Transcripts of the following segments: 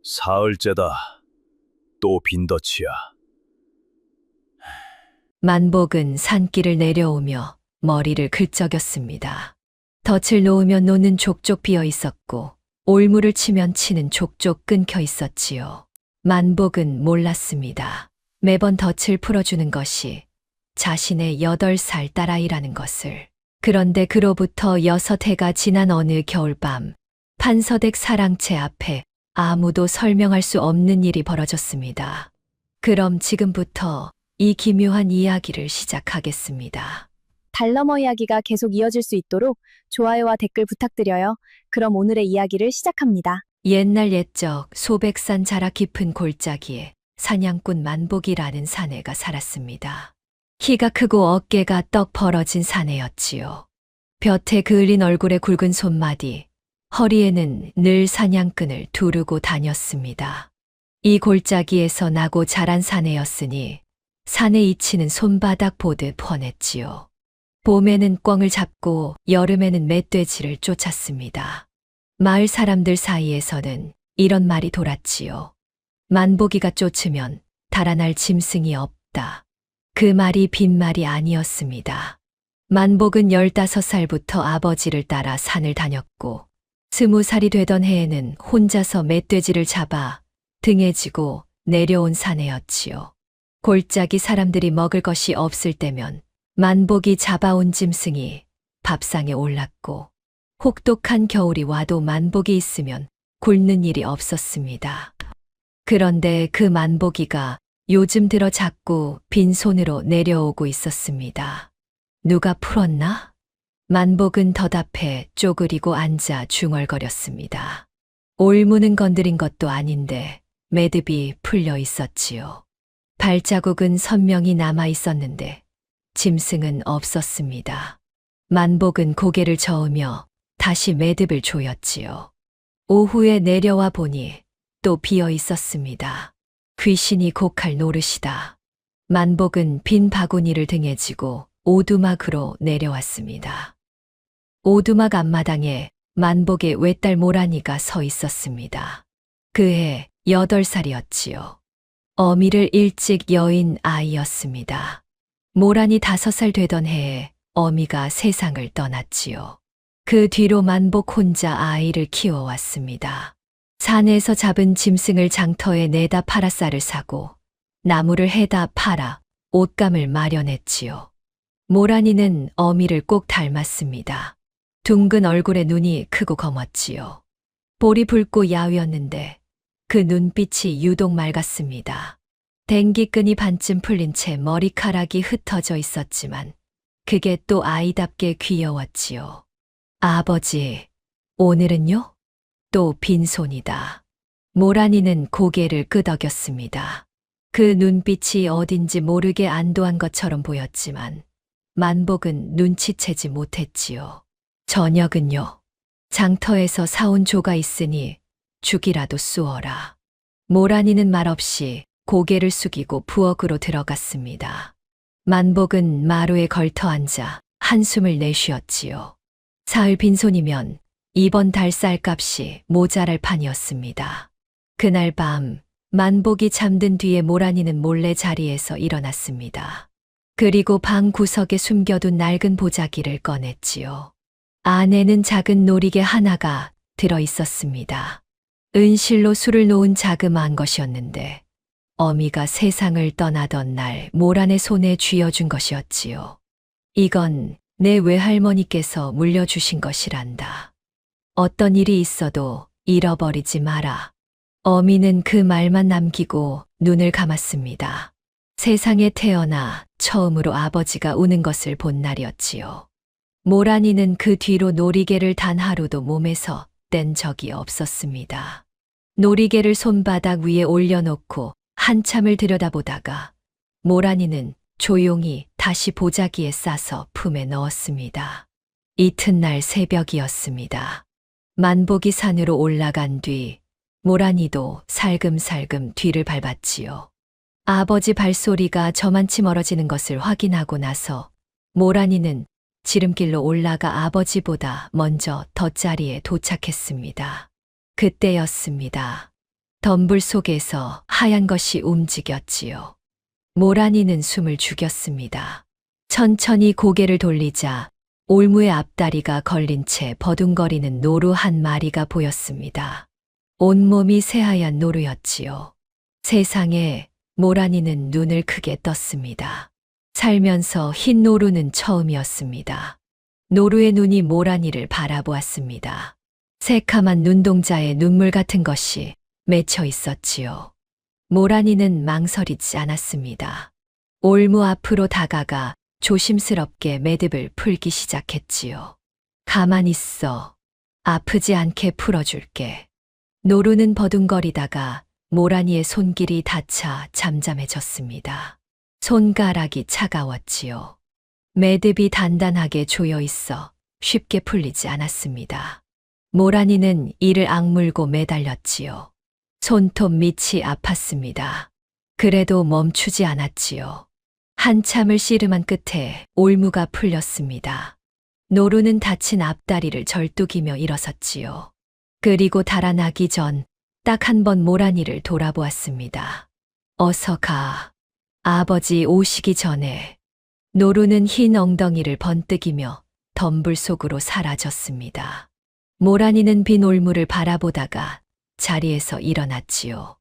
사흘째다. 또 빈덫이야. 만복은 산길을 내려오며 머리를 긁적였습니다. 덫을 놓으면 놓는 족족 비어 있었고 올무를 치면 치는 족족 끊겨 있었지요. 만복은 몰랐습니다. 매번 덫을 풀어주는 것이 자신의 8살 딸아이라는 것을. 그런데 그로부터 6해가 지난 어느 겨울밤, 판서댁 사랑채 앞에 아무도 설명할 수 없는 일이 벌어졌습니다. 그럼 지금부터 이 기묘한 이야기를 시작하겠습니다. 달러머 이야기가 계속 이어질 수 있도록 좋아요와 댓글 부탁드려요. 그럼 오늘의 이야기를 시작합니다. 옛날 옛적 소백산 자락 깊은 골짜기에 사냥꾼 만복이라는 사내가 살았습니다. 키가 크고 어깨가 떡 벌어진 사내였지요. 볕에 그을린 얼굴에 굵은 손마디, 허리에는 늘 사냥끈을 두르고 다녔습니다. 이 골짜기에서 나고 자란 사내였으니 산에 이치는 손바닥 보듯 훤했지요. 봄에는 꿩을 잡고 여름에는 멧돼지를 쫓았습니다. 마을 사람들 사이에서는 이런 말이 돌았지요. 만복이가 쫓으면 달아날 짐승이 없다. 그 말이 빈말이 아니었습니다. 만복은 15살부터 아버지를 따라 산을 다녔고 20살이 되던 해에는 혼자서 멧돼지를 잡아 등에 지고 내려온 사내였지요. 골짜기 사람들이 먹을 것이 없을 때면 만복이 잡아온 짐승이 밥상에 올랐고 혹독한 겨울이 와도 만복이 있으면 굶는 일이 없었습니다. 그런데 그 만복이가 요즘 들어 자꾸 빈손으로 내려오고 있었습니다. 누가 풀었나? 만복은 덧앞에 쪼그리고 앉아 중얼거렸습니다. 올무는 건드린 것도 아닌데 매듭이 풀려 있었지요. 발자국은 선명히 남아 있었는데 짐승은 없었습니다. 만복은 고개를 저으며 다시 매듭을 조였지요. 오후에 내려와 보니 또 비어 있었습니다. 귀신이 곡할 노릇이다. 만복은 빈 바구니를 등에 지고 오두막으로 내려왔습니다. 오두막 앞마당에 만복의 외딸 모란이가 서 있었습니다. 그해 8살이었지요. 어미를 일찍 여인 아이였습니다. 모란이 5살 되던 해에 어미가 세상을 떠났지요. 그 뒤로 만복 혼자 아이를 키워왔습니다. 산에서 잡은 짐승을 장터에 내다 팔아 쌀을 사고 나무를 해다 팔아 옷감을 마련했지요. 모란이는 어미를 꼭 닮았습니다. 둥근 얼굴에 눈이 크고 검었지요. 볼이 붉고 야위었는데 그 눈빛이 유독 맑았습니다. 댕기끈이 반쯤 풀린 채 머리카락이 흩어져 있었지만 그게 또 아이답게 귀여웠지요. 아버지, 오늘은요? 또 빈손이다. 모란이는 고개를 끄덕였습니다. 그 눈빛이 어딘지 모르게 안도한 것처럼 보였지만 만복은 눈치채지 못했지요. 저녁은요. 장터에서 사온 조가 있으니 죽이라도 쑤어라. 모란이는 말없이 고개를 숙이고 부엌으로 들어갔습니다. 만복은 마루에 걸터 앉아 한숨을 내쉬었지요. 사흘 빈손이면 이번 달 쌀값이 모자랄 판이었습니다. 그날 밤 만복이 잠든 뒤에 모란이는 몰래 자리에서 일어났습니다. 그리고 방 구석에 숨겨둔 낡은 보자기를 꺼냈지요. 안에는 작은 놀이개 하나가 들어 있었습니다. 은실로 술을 놓은 자그마한 것이었는데 어미가 세상을 떠나던 날 모란의 손에 쥐어준 것이었지요. 이건 내 외할머니께서 물려주신 것이란다. 어떤 일이 있어도 잃어버리지 마라. 어미는 그 말만 남기고 눈을 감았습니다. 세상에 태어나 처음으로 아버지가 우는 것을 본 날이었지요. 모란이는 그 뒤로 놀이개를 단 하루도 몸에서 뗀 적이 없었습니다. 놀이개를 손바닥 위에 올려놓고 한참을 들여다보다가 모란이는 조용히 다시 보자기에 싸서 품에 넣었습니다. 이튿날 새벽이었습니다. 만복이 산으로 올라간 뒤 모란이도 살금살금 뒤를 밟았지요. 아버지 발소리가 저만치 멀어지는 것을 확인하고 나서 모란이는 지름길로 올라가 아버지보다 먼저 덧자리에 도착했습니다. 그때였습니다. 덤불 속에서 하얀 것이 움직였지요. 모란이는 숨을 죽였습니다. 천천히 고개를 돌리자 올무의 앞다리가 걸린 채 버둥거리는 노루 한 마리가 보였습니다. 온몸이 새하얀 노루였지요. 세상에, 모란이는 눈을 크게 떴습니다. 살면서 흰 노루는 처음이었습니다. 노루의 눈이 모란이를 바라보았습니다. 새카만 눈동자에 눈물 같은 것이 맺혀 있었지요. 모란이는 망설이지 않았습니다. 올무 앞으로 다가가 조심스럽게 매듭을 풀기 시작했지요. 가만히 있어. 아프지 않게 풀어줄게. 노루는 버둥거리다가 모란이의 손길이 닿자 잠잠해졌습니다. 손가락이 차가웠지요. 매듭이 단단하게 조여 있어 쉽게 풀리지 않았습니다. 모란이는 이를 악물고 매달렸지요. 손톱 밑이 아팠습니다. 그래도 멈추지 않았지요. 한참을 씨름한 끝에 올무가 풀렸습니다. 노루는 다친 앞다리를 절뚝이며 일어섰지요. 그리고 달아나기 전 딱 한 번 모란이를 돌아보았습니다. 어서 가. 아버지 오시기 전에. 노루는 흰 엉덩이를 번뜩이며 덤불 속으로 사라졌습니다. 모란이는 빈 올무를 바라보다가 자리에서 일어났지요.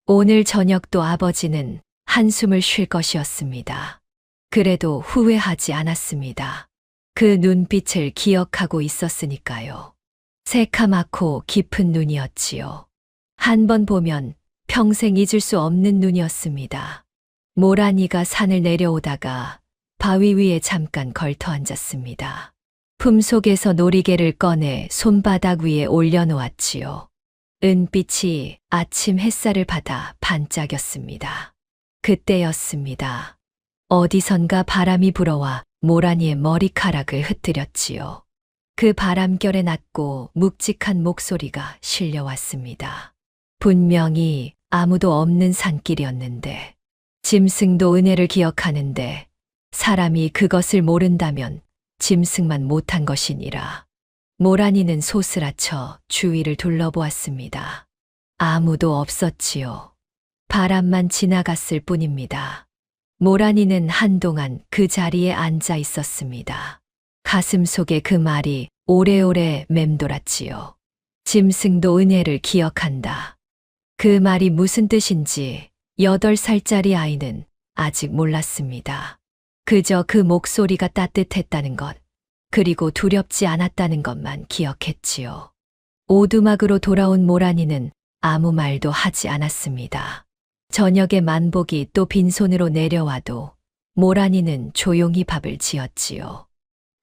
오늘 저녁도 아버지는 한숨을 쉴 것이었습니다. 그래도 후회하지 않았습니다. 그 눈빛을 기억하고 있었으니까요. 새카맣고 깊은 눈이었지요. 한 번 보면 평생 잊을 수 없는 눈이었습니다. 모란이가 산을 내려오다가 바위 위에 잠깐 걸터 앉았습니다. 품속에서 놀이개를 꺼내 손바닥 위에 올려놓았지요. 은빛이 아침 햇살을 받아 반짝였습니다. 그때였습니다. 어디선가 바람이 불어와 모란이의 머리카락을 흩뜨렸지요. 그 바람결에 낮고 묵직한 목소리가 실려왔습니다. 분명히 아무도 없는 산길이었는데, 짐승도 은혜를 기억하는데 사람이 그것을 모른다면 짐승만 못한 것이니라. 모란이는 소스라쳐 주위를 둘러보았습니다. 아무도 없었지요. 바람만 지나갔을 뿐입니다. 모란이는 한동안 그 자리에 앉아 있었습니다. 가슴 속에 그 말이 오래오래 맴돌았지요. 짐승도 은혜를 기억한다. 그 말이 무슨 뜻인지 8살짜리 아이는 아직 몰랐습니다. 그저 그 목소리가 따뜻했다는 것, 그리고 두렵지 않았다는 것만 기억했지요. 오두막으로 돌아온 모란이는 아무 말도 하지 않았습니다. 저녁에 만복이 또 빈손으로 내려와도 모란이는 조용히 밥을 지었지요.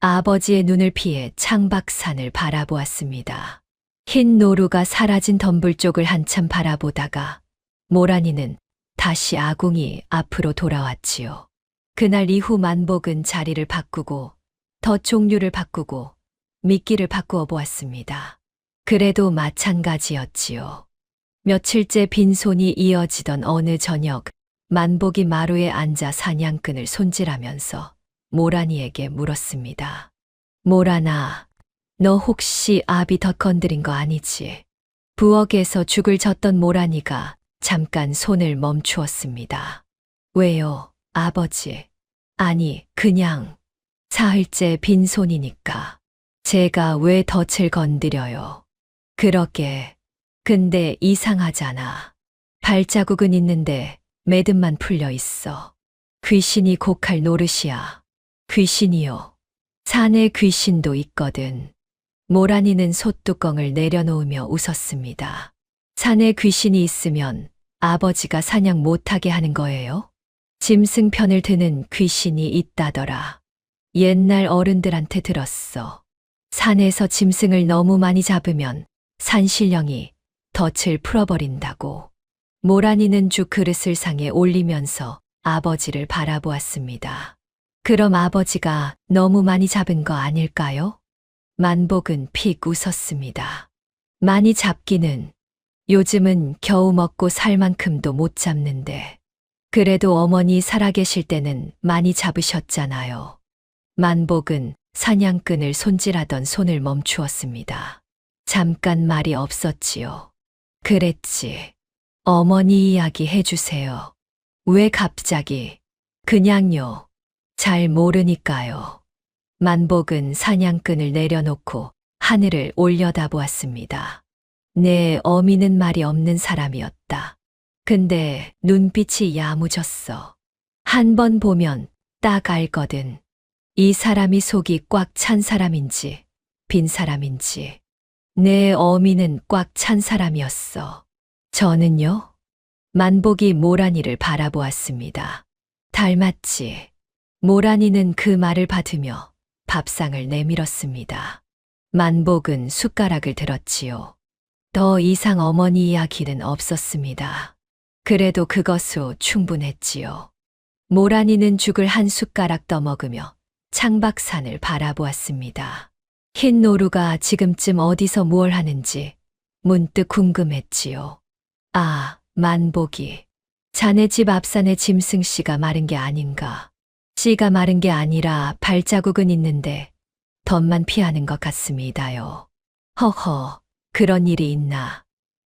아버지의 눈을 피해 창박산을 바라보았습니다. 흰 노루가 사라진 덤불 쪽을 한참 바라보다가 모란이는 다시 아궁이 앞으로 돌아왔지요. 그날 이후 만복은 자리를 바꾸고 덫 종류를 바꾸고 미끼를 바꾸어 보았습니다. 그래도 마찬가지였지요. 며칠째 빈손이 이어지던 어느 저녁, 만복이 마루에 앉아 사냥끈을 손질하면서 모란이에게 물었습니다. 모란아, 너 혹시 아비 덫 건드린 거 아니지? 부엌에서 죽을 졌던 모란이가 잠깐 손을 멈추었습니다. 왜요, 아버지? 아니, 그냥 사흘째 빈손이니까. 제가 왜 덫을 건드려요? 그러게. 근데 이상하잖아. 발자국은 있는데 매듭만 풀려 있어. 귀신이 곡할 노릇이야. 귀신이요. 산에 귀신도 있거든. 모란이는 솥뚜껑을 내려놓으며 웃었습니다. 산에 귀신이 있으면 아버지가 사냥 못하게 하는 거예요? 짐승 편을 드는 귀신이 있다더라. 옛날 어른들한테 들었어. 산에서 짐승을 너무 많이 잡으면 산신령이 덫을 풀어버린다고. 모란이는 죽 그릇을 상에 올리면서 아버지를 바라보았습니다. 그럼 아버지가 너무 많이 잡은 거 아닐까요? 만복은 픽 웃었습니다. 많이 잡기는 요즘은 겨우 먹고 살 만큼도 못 잡는데. 그래도 어머니 살아계실 때는 많이 잡으셨잖아요. 만복은 사냥끈을 손질하던 손을 멈추었습니다. 잠깐 말이 없었지요. 그랬지. 어머니 이야기 해주세요. 왜 갑자기? 그냥요. 잘 모르니까요. 만복은 사냥끈을 내려놓고 하늘을 올려다보았습니다. 내 어미는 말이 없는 사람이었다. 근데 눈빛이 야무졌어. 한 번 보면 딱 알거든. 이 사람이 속이 꽉 찬 사람인지 빈 사람인지. 내 어미는 꽉 찬 사람이었어. 저는요? 만복이 모란이를 바라보았습니다. 닮았지. 모란이는 그 말을 받으며 밥상을 내밀었습니다. 만복은 숟가락을 들었지요. 더 이상 어머니 이야기는 없었습니다. 그래도 그것으로 충분했지요. 모란이는 죽을 한 숟가락 떠먹으며 창박산을 바라보았습니다. 흰 노루가 지금쯤 어디서 무얼 하는지 문득 궁금했지요. 아, 만복이. 자네 집 앞산의 짐승씨가 마른 게 아닌가. 씨가 마른 게 아니라 발자국은 있는데 덧만 피하는 것 같습니다요. 허허, 그런 일이 있나.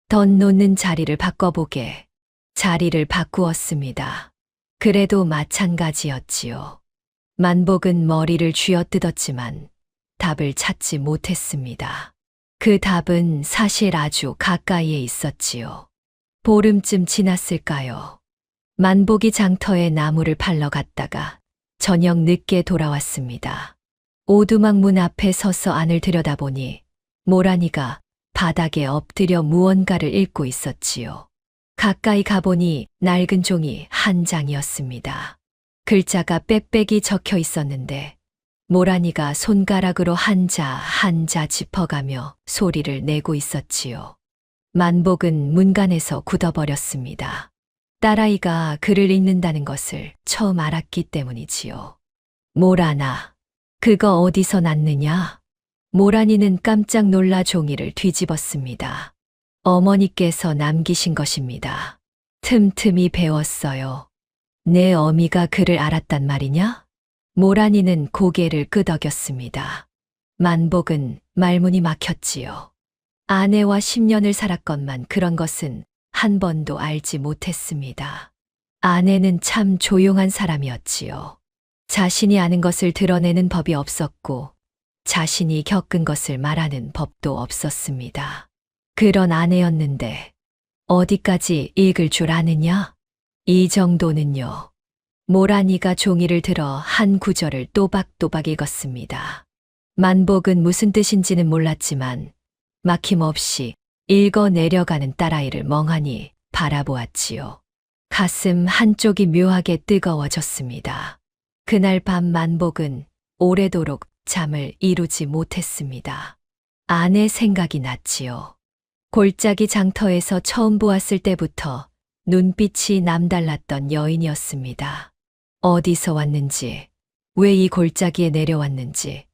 덧 놓는 자리를 바꿔보게. 자리를 바꾸었습니다. 그래도 마찬가지였지요. 만복은 머리를 쥐어뜯었지만 답을 찾지 못했습니다. 그 답은 사실 아주 가까이에 있었지요. 보름쯤 지났을까요? 만복이 장터에 나무를 팔러 갔다가 저녁 늦게 돌아왔습니다. 오두막 문 앞에 서서 안을 들여다보니 모란이가 바닥에 엎드려 무언가를 읽고 있었지요. 가까이 가보니 낡은 종이 한 장이었습니다. 글자가 빽빽이 적혀 있었는데 모란이가 손가락으로 한자 한자 짚어가며 소리를 내고 있었지요. 만복은 문간에서 굳어버렸습니다. 딸아이가 글을 읽는다는 것을 처음 알았기 때문이지요. 모란아, 그거 어디서 났느냐? 모란이는 깜짝 놀라 종이를 뒤집었습니다. 어머니께서 남기신 것입니다. 틈틈이 배웠어요. 내 어미가 글을 알았단 말이냐? 모란이는 고개를 끄덕였습니다. 만복은 말문이 막혔지요. 아내와 10년을 살았건만 그런 것은 한 번도 알지 못했습니다. 아내는 참 조용한 사람이었지요. 자신이 아는 것을 드러내는 법이 없었고 자신이 겪은 것을 말하는 법도 없었습니다. 그런 아내였는데 어디까지 읽을 줄 아느냐? 이 정도는요. 모란이가 종이를 들어 한 구절을 또박또박 읽었습니다. 만복은 무슨 뜻인지는 몰랐지만 막힘없이 읽어 내려가는 딸아이를 멍하니 바라보았지요. 가슴 한쪽이 묘하게 뜨거워졌습니다. 그날 밤 만복은 오래도록 잠을 이루지 못했습니다. 아내 생각이 났지요. 골짜기 장터에서 처음 보았을 때부터 눈빛이 남달랐던 여인이었습니다. 어디서 왔는지, 왜 이 골짜기에 내려왔는지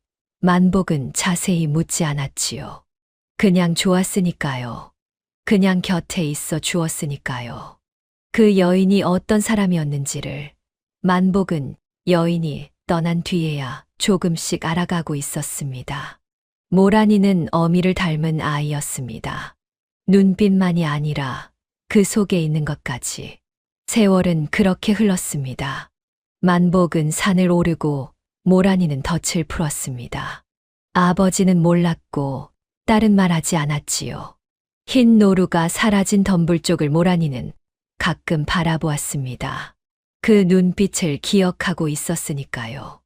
만복은 자세히 묻지 않았지요. 그냥 좋았으니까요. 그냥 곁에 있어 주었으니까요. 그 여인이 어떤 사람이었는지를 만복은 여인이 떠난 뒤에야 조금씩 알아가고 있었습니다. 모란이는 어미를 닮은 아이였습니다. 눈빛만이 아니라 그 속에 있는 것까지. 세월은 그렇게 흘렀습니다. 만복은 산을 오르고 모란이는 덫을 풀었습니다. 아버지는 몰랐고 딸은 말하지 않았지요. 흰 노루가 사라진 덤불 쪽을 모란이는 가끔 바라보았습니다. 그 눈빛을 기억하고 있었으니까요.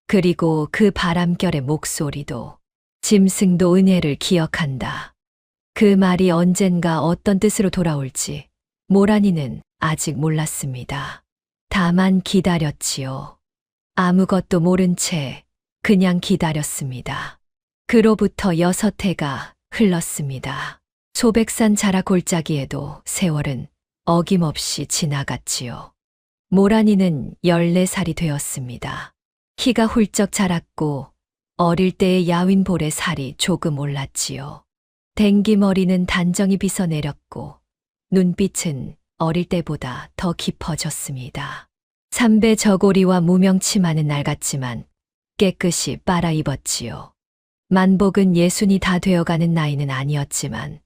그리고 그 바람결의 목소리도. 짐승도 은혜를 기억한다. 그 말이 언젠가 어떤 뜻으로 돌아올지 모란이는 아직 몰랐습니다. 다만 기다렸지요. 아무것도 모른 채 그냥 기다렸습니다. 그로부터 6해가 흘렀습니다. 소백산 자락 골짜기에도 세월은 어김없이 지나갔지요. 모란이는 14살이 되었습니다. 키가 훌쩍 자랐고 어릴 때의 야윈 볼에 살이 조금 올랐지요. 댕기머리는 단정히 빗어내렸고 눈빛은 어릴 때보다 더 깊어졌습니다. 삼배 저고리와 무명 치마는 낡았지만 깨끗이 빨아입었지요. 만복은 60이 다 되어가는 나이는 아니었지만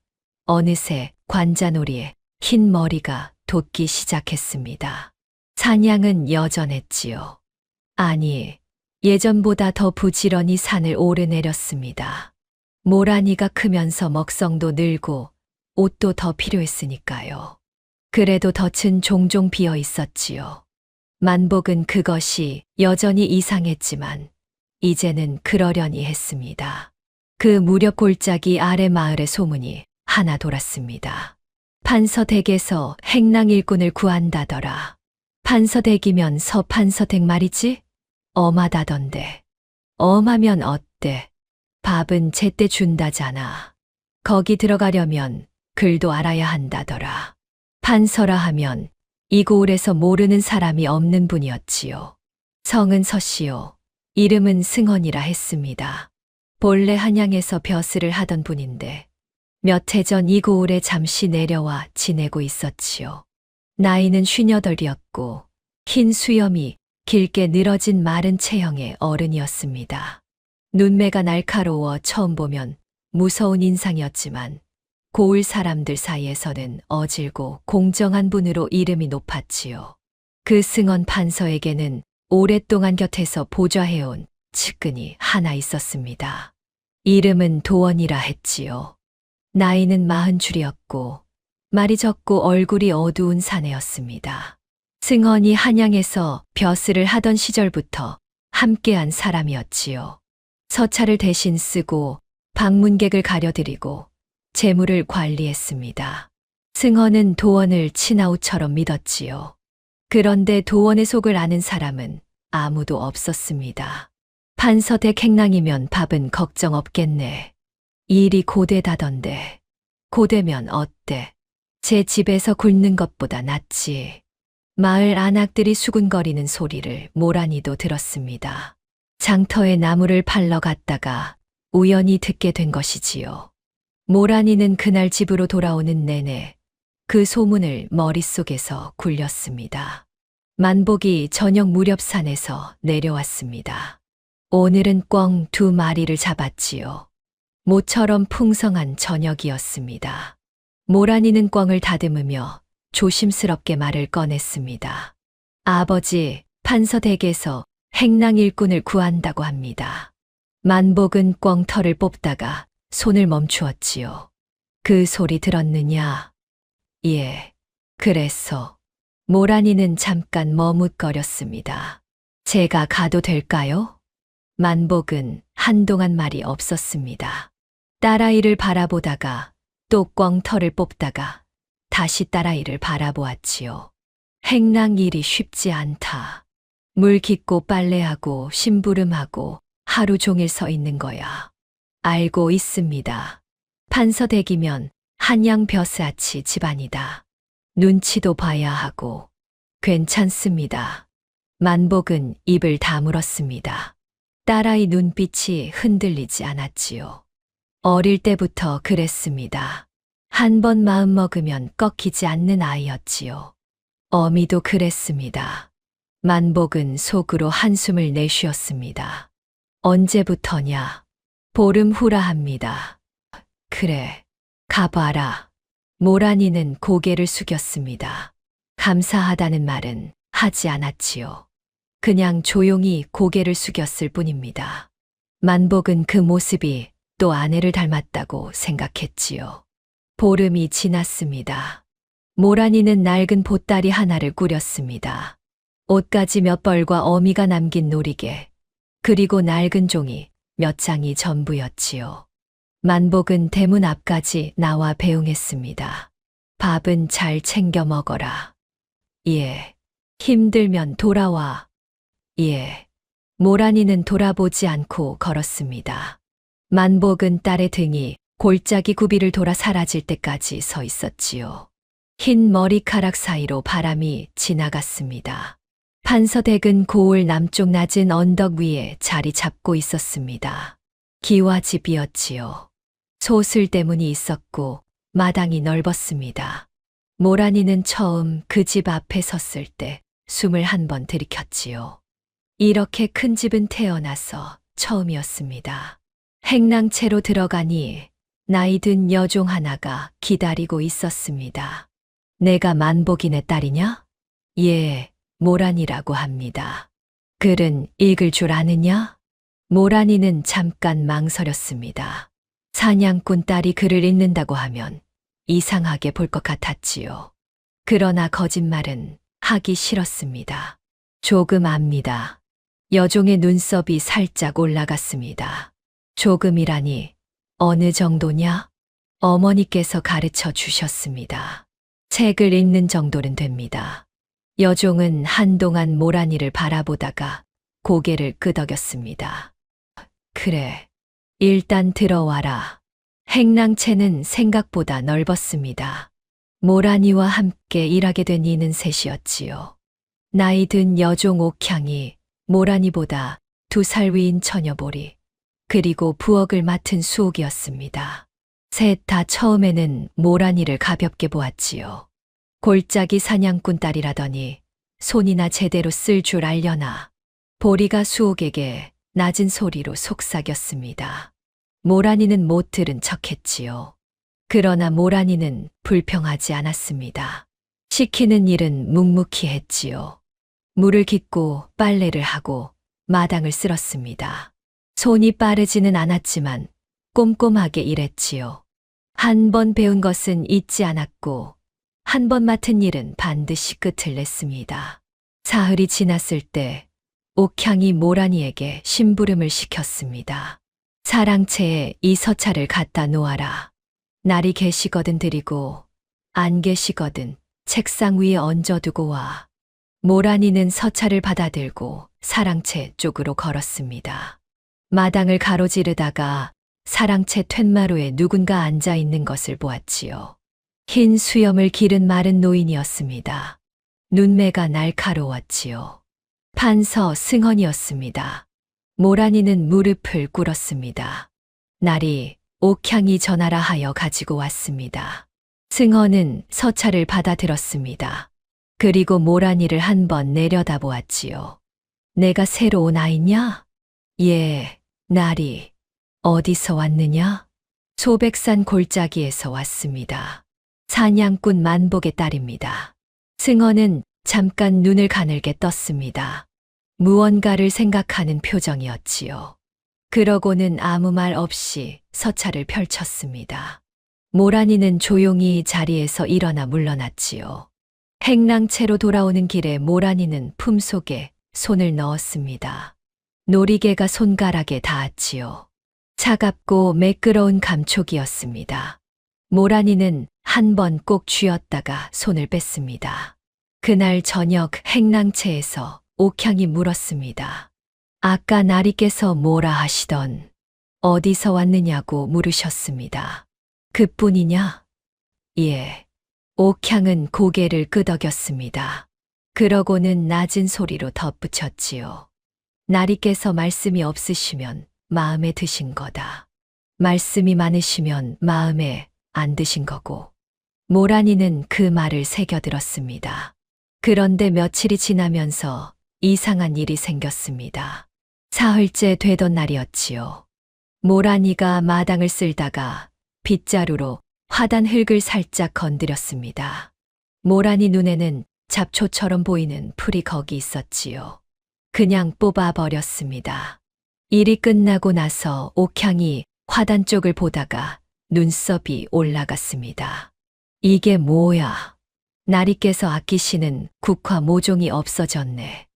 어느새 관자놀이에 흰 머리가 돋기 시작했습니다. 사냥은 여전했지요. 아니, 예전보다 더 부지런히 산을 오르내렸습니다. 모란이가 크면서 먹성도 늘고 옷도 더 필요했으니까요. 그래도 덫은 종종 비어 있었지요. 만복은 그것이 여전히 이상했지만 이제는 그러려니 했습니다. 그 무렵 골짜기 아래 마을의 소문이 하나 돌았습니다. 판서댁에서 행랑 일꾼을 구한다더라. 판서댁이면 서판서댁 말이지? 엄하다던데. 엄하면 어때? 밥은 제때 준다잖아. 거기 들어가려면 글도 알아야 한다더라. 판서라 하면 이 고을에서 모르는 사람이 없는 분이었지요. 성은 서씨요. 이름은 승헌이라 했습니다. 본래 한양에서 벼슬을 하던 분인데 몇 해 전 이 고을에 잠시 내려와 지내고 있었지요. 나이는 58이었고 흰 수염이 길게 늘어진 마른 체형의 어른이었습니다. 눈매가 날카로워 처음 보면 무서운 인상이었지만 고을 사람들 사이에서는 어질고 공정한 분으로 이름이 높았지요. 그 승헌 판서에게는 오랫동안 곁에서 보좌해온 측근이 하나 있었습니다. 이름은 도원이라 했지요. 나이는 40줄이었고 말이 적고 얼굴이 어두운 사내였습니다. 승헌이 한양에서 벼슬을 하던 시절부터 함께한 사람이었지요. 서찰을 대신 쓰고 방문객을 가려드리고 재물을 관리했습니다. 승헌은 도원을 친아우처럼 믿었지요. 그런데 도원의 속을 아는 사람은 아무도 없었습니다. 판서댁 행랑이면 밥은 걱정 없겠네. 일이 고되다던데. 고되면 어때? 제 집에서 굶는 것보다 낫지. 마을 안악들이 수군거리는 소리를 모란이도 들었습니다. 장터에 나무를 팔러 갔다가 우연히 듣게 된 것이지요. 모란이는 그날 집으로 돌아오는 내내 그 소문을 머릿속에서 굴렸습니다. 만복이 저녁 무렵 산에서 내려왔습니다. 오늘은 꿩 2마리를 잡았지요. 모처럼 풍성한 저녁이었습니다. 모란이는 꿩을 다듬으며 조심스럽게 말을 꺼냈습니다. 아버지, 판서댁에서 행랑 일꾼을 구한다고 합니다. 만복은 꿩 털을 뽑다가 손을 멈추었지요. 그 소리 들었느냐? 예, 그래서. 모란이는 잠깐 머뭇거렸습니다. 제가 가도 될까요? 만복은 한동안 말이 없었습니다. 딸아이를 바라보다가 또 꿩 털을 뽑다가 다시 딸아이를 바라보았지요. 행랑 일이 쉽지 않다. 물 깃고 빨래하고 심부름하고 하루 종일 서 있는 거야. 알고 있습니다. 판서댁이면 한양 벼스아치 집안이다. 눈치도 봐야 하고. 괜찮습니다. 만복은 입을 다물었습니다. 딸아이 눈빛이 흔들리지 않았지요. 어릴 때부터 그랬습니다. 한 번 마음먹으면 꺾이지 않는 아이였지요. 어미도 그랬습니다. 만복은 속으로 한숨을 내쉬었습니다. 언제부터냐? 보름 후라 합니다. 그래, 가봐라. 모란이는 고개를 숙였습니다. 감사하다는 말은 하지 않았지요. 그냥 조용히 고개를 숙였을 뿐입니다. 만복은 그 모습이 또 아내를 닮았다고 생각했지요. 보름이 지났습니다. 모란이는 낡은 보따리 하나를 꾸렸습니다. 옷가지 몇 벌과 어미가 남긴 놀이개, 그리고 낡은 종이 몇 장이 전부였지요. 만복은 대문 앞까지 나와 배웅했습니다. 밥은 잘 챙겨 먹어라. 예. 힘들면 돌아와. 예. 모란이는 돌아보지 않고 걸었습니다. 만복은 딸의 등이 골짜기 구비를 돌아 사라질 때까지 서 있었지요. 흰 머리카락 사이로 바람이 지나갔습니다. 판서댁은 고을 남쪽 낮은 언덕 위에 자리 잡고 있었습니다. 기와집이었지요. 소슬대문이 있었고 마당이 넓었습니다. 모란이는 처음 그 집 앞에 섰을 때 숨을 한 번 들이켰지요. 이렇게 큰 집은 태어나서 처음이었습니다. 행랑채로 들어가니 나이 든 여종 하나가 기다리고 있었습니다. 내가 만복인의 딸이냐? 예, 모란이라고 합니다. 글은 읽을 줄 아느냐? 모란이는 잠깐 망설였습니다. 사냥꾼 딸이 글을 읽는다고 하면 이상하게 볼 것 같았지요. 그러나 거짓말은 하기 싫었습니다. 조금 압니다. 여종의 눈썹이 살짝 올라갔습니다. 조금이라니 어느 정도냐? 어머니께서 가르쳐 주셨습니다. 책을 읽는 정도는 됩니다. 여종은 한동안 모란이를 바라보다가 고개를 끄덕였습니다. 그래, 일단 들어와라. 행랑채는 생각보다 넓었습니다. 모란이와 함께 일하게 된 이는 셋이었지요. 나이 든 여종 옥향이 모란이보다 2살 위인 처녀보리, 그리고 부엌을 맡은 수옥이었습니다. 셋 다 처음에는 모란이를 가볍게 보았지요. 골짜기 사냥꾼 딸이라더니 손이나 제대로 쓸 줄 알려나. 보리가 수옥에게 낮은 소리로 속삭였습니다. 모란이는 못 들은 척했지요. 그러나 모란이는 불평하지 않았습니다. 시키는 일은 묵묵히 했지요. 물을 깃고 빨래를 하고 마당을 쓸었습니다. 손이 빠르지는 않았지만 꼼꼼하게 일했지요. 한 번 배운 것은 잊지 않았고 한 번 맡은 일은 반드시 끝을 냈습니다. 사흘이 지났을 때 옥향이 모란이에게 심부름을 시켰습니다. 사랑채에 이 서찰을 갖다 놓아라. 날이 계시거든 드리고 안 계시거든 책상 위에 얹어두고 와. 모란이는 서찰을 받아들고 사랑채 쪽으로 걸었습니다. 마당을 가로지르다가 사랑채 툇마루에 누군가 앉아 있는 것을 보았지요. 흰 수염을 기른 마른 노인이었습니다. 눈매가 날카로웠지요. 판서 승헌이었습니다. 모란이는 무릎을 꿇었습니다. 날이 옥향이 전하라 하여 가지고 왔습니다. 승헌은 서찰을 받아들었습니다. 그리고 모란이를 한번 내려다보았지요. 내가 새로 온 아이냐? 예, 날이. 어디서 왔느냐? 소백산 골짜기에서 왔습니다. 사냥꾼 만복의 딸입니다. 승헌은 잠깐 눈을 가늘게 떴습니다. 무언가를 생각하는 표정이었지요. 그러고는 아무 말 없이 서찰을 펼쳤습니다. 모란이는 조용히 자리에서 일어나 물러났지요. 행랑채로 돌아오는 길에 모란이는 품속에 손을 넣었습니다. 놀이개가 손가락에 닿았지요. 차갑고 매끄러운 감촉이었습니다. 모란이는 한 번 꼭 쥐었다가 손을 뺐습니다. 그날 저녁 행랑채에서 옥향이 물었습니다. 아까 나리께서 뭐라 하시던 어디서 왔느냐고 물으셨습니다. 그뿐이냐? 예. 옥향은 고개를 끄덕였습니다. 그러고는 낮은 소리로 덧붙였지요. 나리께서 말씀이 없으시면 마음에 드신 거다. 말씀이 많으시면 마음에 안 드신 거고. 모란이는 그 말을 새겨들었습니다. 그런데 며칠이 지나면서 이상한 일이 생겼습니다. 사흘째 되던 날이었지요. 모란이가 마당을 쓸다가 빗자루로 화단 흙을 살짝 건드렸습니다. 모란이 눈에는 잡초처럼 보이는 풀이 거기 있었지요. 그냥 뽑아버렸습니다. 일이 끝나고 나서 옥향이 화단 쪽을 보다가 눈썹이 올라갔습니다. 이게 뭐야? 나리께서 아끼시는 국화 모종이 없어졌네.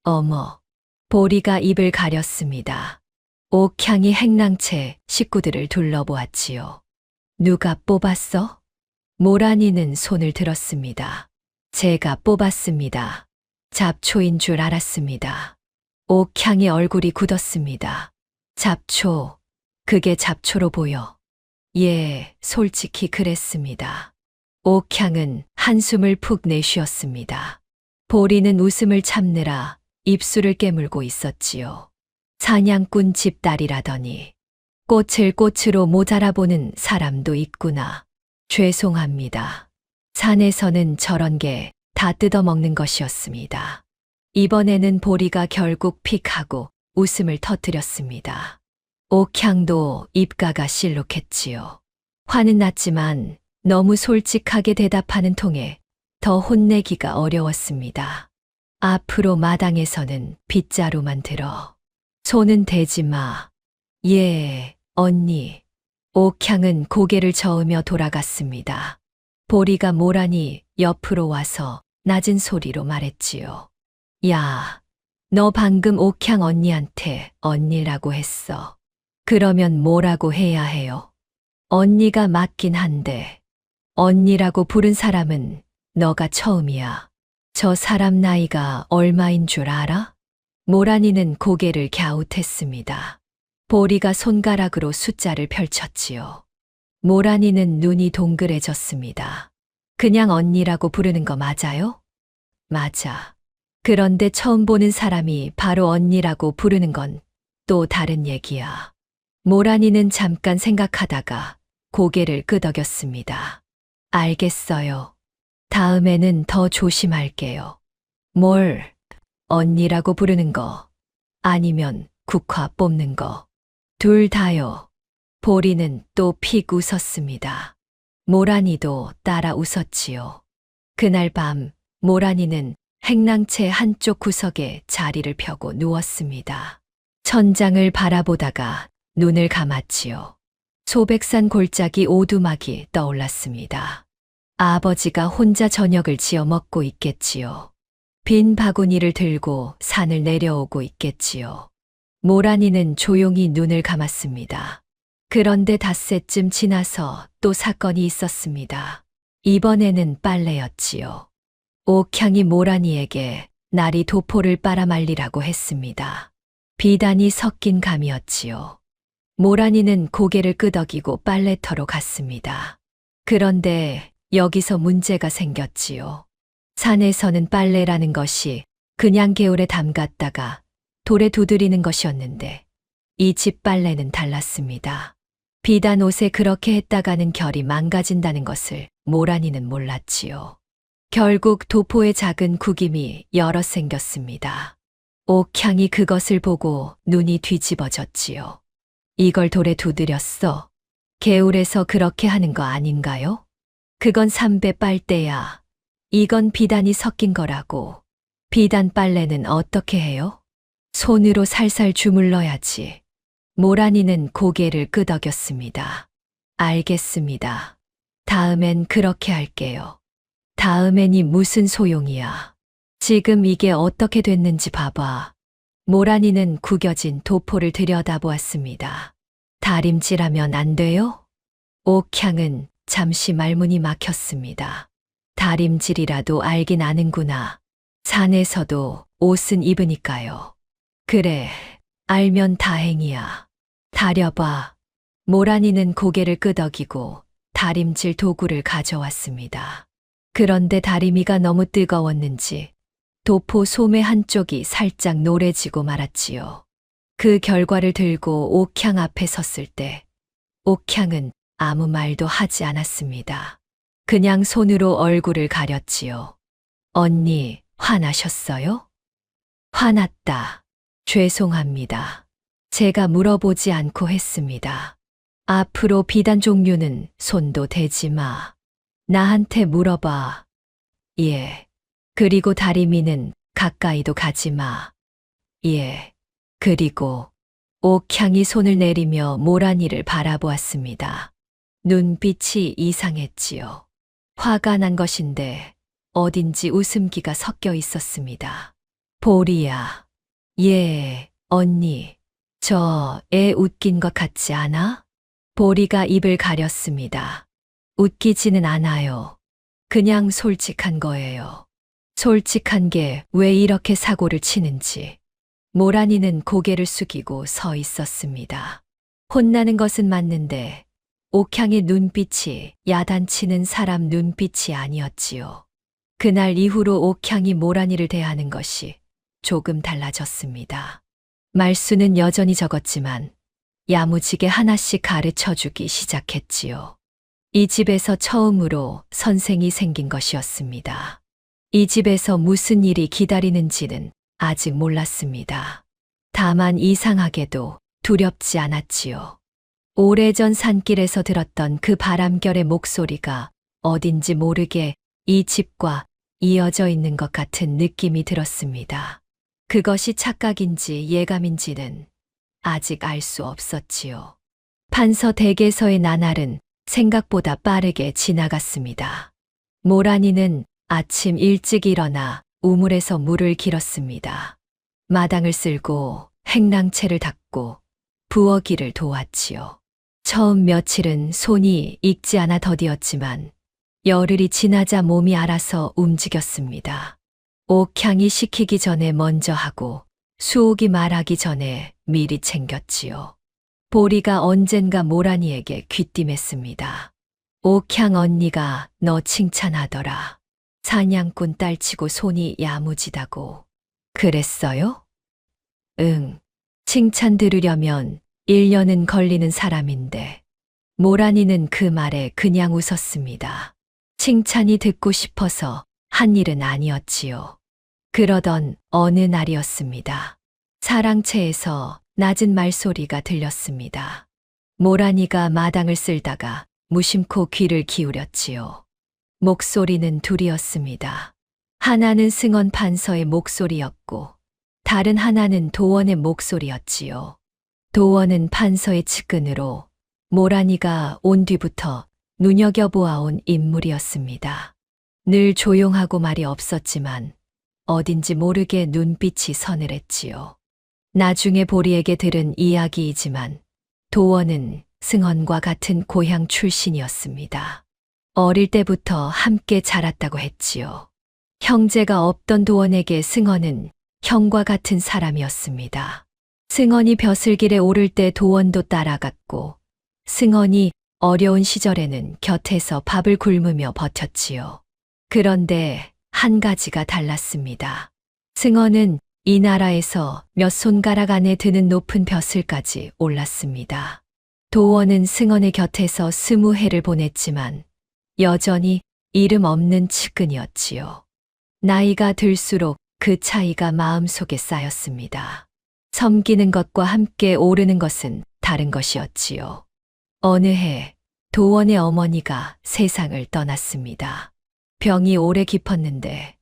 어머, 보리가 입을 가렸습니다. 옥향이 행랑채 식구들을 둘러보았지요. 누가 뽑았어? 모란이는 손을 들었습니다. 제가 뽑았습니다. 잡초인 줄 알았습니다. 옥향의 얼굴이 굳었습니다. 잡초, 그게 잡초로 보여. 예, 솔직히 그랬습니다. 옥향은 한숨을 푹 내쉬었습니다. 보리는 웃음을 참느라 입술을 깨물고 있었지요. 사냥꾼 집딸이라더니 꽃을 꽃으로 모자라보는 사람도 있구나. 죄송합니다. 산에서는 저런 게 다 뜯어먹는 것이었습니다. 이번에는 보리가 결국 픽하고 웃음을 터뜨렸습니다. 옥향도 입가가 실룩했지요. 화는 났지만 너무 솔직하게 대답하는 통에 더 혼내기가 어려웠습니다. 앞으로 마당에서는 빗자루만 들어. 손은 대지 마. 예, 언니. 옥향은 고개를 저으며 돌아갔습니다. 보리가 모란이 옆으로 와서 낮은 소리로 말했지요. 야, 너 방금 옥향 언니한테 언니라고 했어. 그러면 뭐라고 해야 해요? 언니가 맞긴 한데, 언니라고 부른 사람은 너가 처음이야. 저 사람 나이가 얼마인 줄 알아? 모란이는 고개를 갸웃했습니다. 보리가 손가락으로 숫자를 펼쳤지요. 모란이는 눈이 동그래졌습니다. 그냥 언니라고 부르는 거 맞아요? 맞아. 그런데 처음 보는 사람이 바로 언니라고 부르는 건 또 다른 얘기야. 모란이는 잠깐 생각하다가 고개를 끄덕였습니다. 알겠어요. 다음에는 더 조심할게요. 뭘? 언니라고 부르는 거. 아니면 국화 뽑는 거. 둘 다요. 보리는 또 픽 웃었습니다. 모란이도 따라 웃었지요. 그날 밤 모란이는 행랑채 한쪽 구석에 자리를 펴고 누웠습니다. 천장을 바라보다가 눈을 감았지요. 소백산 골짜기 오두막이 떠올랐습니다. 아버지가 혼자 저녁을 지어 먹고 있겠지요. 빈 바구니를 들고 산을 내려오고 있겠지요. 모란이는 조용히 눈을 감았습니다. 그런데 닷새쯤 지나서 또 사건이 있었습니다. 이번에는 빨래였지요. 옥향이 모란이에게 날이 도포를 빨아말리라고 했습니다. 비단이 섞인 감이었지요. 모란이는 고개를 끄덕이고 빨래터로 갔습니다. 그런데 여기서 문제가 생겼지요. 산에서는 빨래라는 것이 그냥 개울에 담갔다가 돌에 두드리는 것이었는데 이 집 빨래는 달랐습니다. 비단 옷에 그렇게 했다가는 결이 망가진다는 것을 모란이는 몰랐지요. 결국 도포의 작은 구김이 여러 생겼습니다. 옥향이 그것을 보고 눈이 뒤집어졌지요. 이걸 돌에 두드렸어. 개울에서 그렇게 하는 거 아닌가요? 그건 삼배 빨대야. 이건 비단이 섞인 거라고. 비단 빨래는 어떻게 해요? 손으로 살살 주물러야지. 모란이는 고개를 끄덕였습니다. 알겠습니다. 다음엔 그렇게 할게요. 다음엔이 무슨 소용이야. 지금 이게 어떻게 됐는지 봐봐. 모란이는 구겨진 도포를 들여다보았습니다. 다림질하면 안 돼요? 옥향은 잠시 말문이 막혔습니다. 다림질이라도 알긴 아는구나. 산에서도 옷은 입으니까요. 그래, 알면 다행이야. 다려봐. 모란이는 고개를 끄덕이고 다림질 도구를 가져왔습니다. 그런데 다리미가 너무 뜨거웠는지 도포 소매 한쪽이 살짝 노래지고 말았지요. 그 결과를 들고 옥향 앞에 섰을 때 옥향은 아무 말도 하지 않았습니다. 그냥 손으로 얼굴을 가렸지요. 언니, 화나셨어요? 화났다. 죄송합니다. 제가 물어보지 않고 했습니다. 앞으로 비단 종류는 손도 대지 마. 나한테 물어봐. 예. 그리고 다리미는 가까이도 가지 마. 예. 그리고 옥향이 손을 내리며 모란이를 바라보았습니다. 눈빛이 이상했지요. 화가 난 것인데 어딘지 웃음기가 섞여 있었습니다. 보리야. 예, 언니. 저 애 웃긴 것 같지 않아? 보리가 입을 가렸습니다. 웃기지는 않아요. 그냥 솔직한 거예요. 솔직한 게 왜 이렇게 사고를 치는지. 모란이는 고개를 숙이고 서 있었습니다. 혼나는 것은 맞는데 옥향의 눈빛이 야단치는 사람 눈빛이 아니었지요. 그날 이후로 옥향이 모란이를 대하는 것이 조금 달라졌습니다. 말수는 여전히 적었지만 야무지게 하나씩 가르쳐주기 시작했지요. 이 집에서 처음으로 선생이 생긴 것이었습니다. 이 집에서 무슨 일이 기다리는지는 아직 몰랐습니다. 다만 이상하게도 두렵지 않았지요. 오래전 산길에서 들었던 그 바람결의 목소리가 어딘지 모르게 이 집과 이어져 있는 것 같은 느낌이 들었습니다. 그것이 착각인지 예감인지는 아직 알 수 없었지요. 판서 댁에서의 나날은 생각보다 빠르게 지나갔습니다. 모란이는 아침 일찍 일어나 우물에서 물을 길었습니다. 마당을 쓸고 행랑채를 닦고 부엌일을 도왔지요. 처음 며칠은 손이 익지 않아 더디었지만 열흘이 지나자 몸이 알아서 움직였습니다. 옥향이 식히기 전에 먼저 하고 수옥이 말하기 전에 미리 챙겼지요. 보리가 언젠가 모란이에게 귀띔했습니다. 옥향 언니가 너 칭찬하더라. 사냥꾼 딸치고 손이 야무지다고. 그랬어요? 응. 칭찬 들으려면 1년은 걸리는 사람인데. 모란이는 그 말에 그냥 웃었습니다. 칭찬이 듣고 싶어서 한 일은 아니었지요. 그러던 어느 날이었습니다. 사랑채에서 낮은 말소리가 들렸습니다. 모란이가 마당을 쓸다가 무심코 귀를 기울였지요. 목소리는 둘이었습니다. 하나는 승원 판서의 목소리였고 다른 하나는 도원의 목소리였지요. 도원은 판서의 측근으로 모란이가 온 뒤부터 눈여겨보아온 인물이었습니다. 늘 조용하고 말이 없었지만 어딘지 모르게 눈빛이 서늘했지요. 나중에 보리에게 들은 이야기이지만 도원은 승헌과 같은 고향 출신이었습니다. 어릴 때부터 함께 자랐다고 했지요. 형제가 없던 도원에게 승헌은 형과 같은 사람이었습니다. 승헌이 벼슬길에 오를 때 도원도 따라갔고 승헌이 어려운 시절에는 곁에서 밥을 굶으며 버텼지요. 그런데 한 가지가 달랐습니다. 승헌은 이 나라에서 몇 손가락 안에 드는 높은 벼슬까지 올랐습니다. 도원은 승헌의 곁에서 20해를 보냈지만 여전히 이름 없는 측근이었지요. 나이가 들수록 그 차이가 마음속에 쌓였습니다. 섬기는 것과 함께 오르는 것은 다른 것이었지요. 어느 해 도원의 어머니가 세상을 떠났습니다. 병이 오래 깊었는데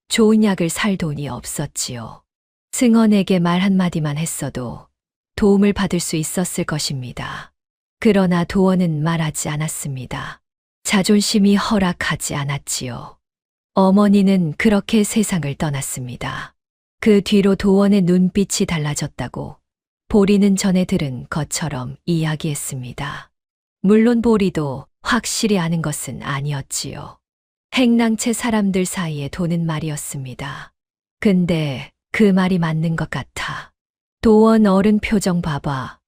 좋은 약을 살 돈이 없었지요. 승헌에게 말 한마디만 했어도 도움을 받을 수 있었을 것입니다. 그러나 도원은 말하지 않았습니다. 자존심이 허락하지 않았지요. 어머니는 그렇게 세상을 떠났습니다. 그 뒤로 도원의 눈빛이 달라졌다고 보리는 전에 들은 것처럼 이야기했습니다. 물론 보리도 확실히 아는 것은 아니었지요. 행랑채 사람들 사이에 도는 말이었습니다. 근데 그 말이 맞는 것 같아. 도원 어른 표정 봐봐.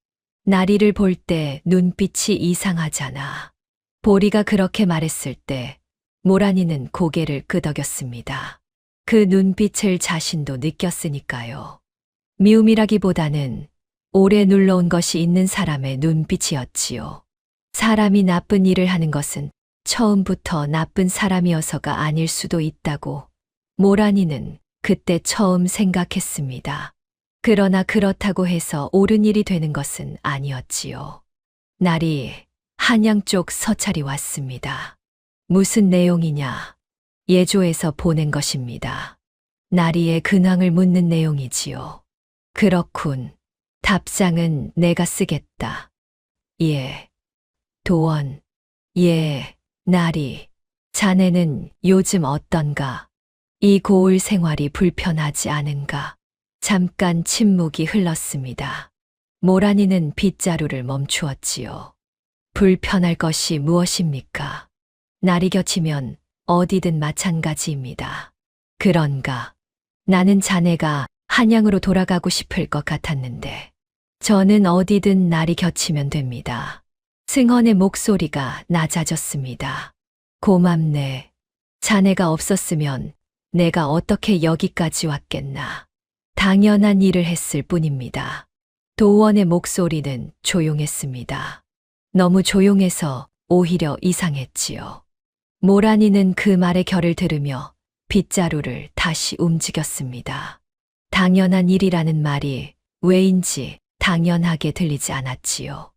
나리를 볼 때 눈빛이 이상하잖아. 보리가 그렇게 말했을 때 모란이는 고개를 끄덕였습니다. 그 눈빛을 자신도 느꼈으니까요. 미움이라기보다는 오래 눌러온 것이 있는 사람의 눈빛이었지요. 사람이 나쁜 일을 하는 것은 처음부터 나쁜 사람이어서가 아닐 수도 있다고 모란이는 그때 처음 생각했습니다. 그러나 그렇다고 해서 옳은 일이 되는 것은 아니었지요. 날이 한양 쪽 서찰이 왔습니다. 무슨 내용이냐? 예조에서 보낸 것입니다. 나리의 근황을 묻는 내용이지요. 그렇군. 답장은 내가 쓰겠다. 예. 도원. 예. 나리. 자네는 요즘 어떤가? 이 고을 생활이 불편하지 않은가? 잠깐 침묵이 흘렀습니다. 모란이는 빗자루를 멈추었지요. 불편할 것이 무엇입니까? 날이 겹치면 어디든 마찬가지입니다. 그런가? 나는 자네가 한양으로 돌아가고 싶을 것 같았는데. 저는 어디든 날이 겹치면 됩니다. 승헌의 목소리가 낮아졌습니다. 고맙네. 자네가 없었으면 내가 어떻게 여기까지 왔겠나. 당연한 일을 했을 뿐입니다. 도원의 목소리는 조용했습니다. 너무 조용해서 오히려 이상했지요. 모란이는 그 말의 결을 들으며 빗자루를 다시 움직였습니다. 당연한 일이라는 말이 왜인지 당연하게 들리지 않았지요.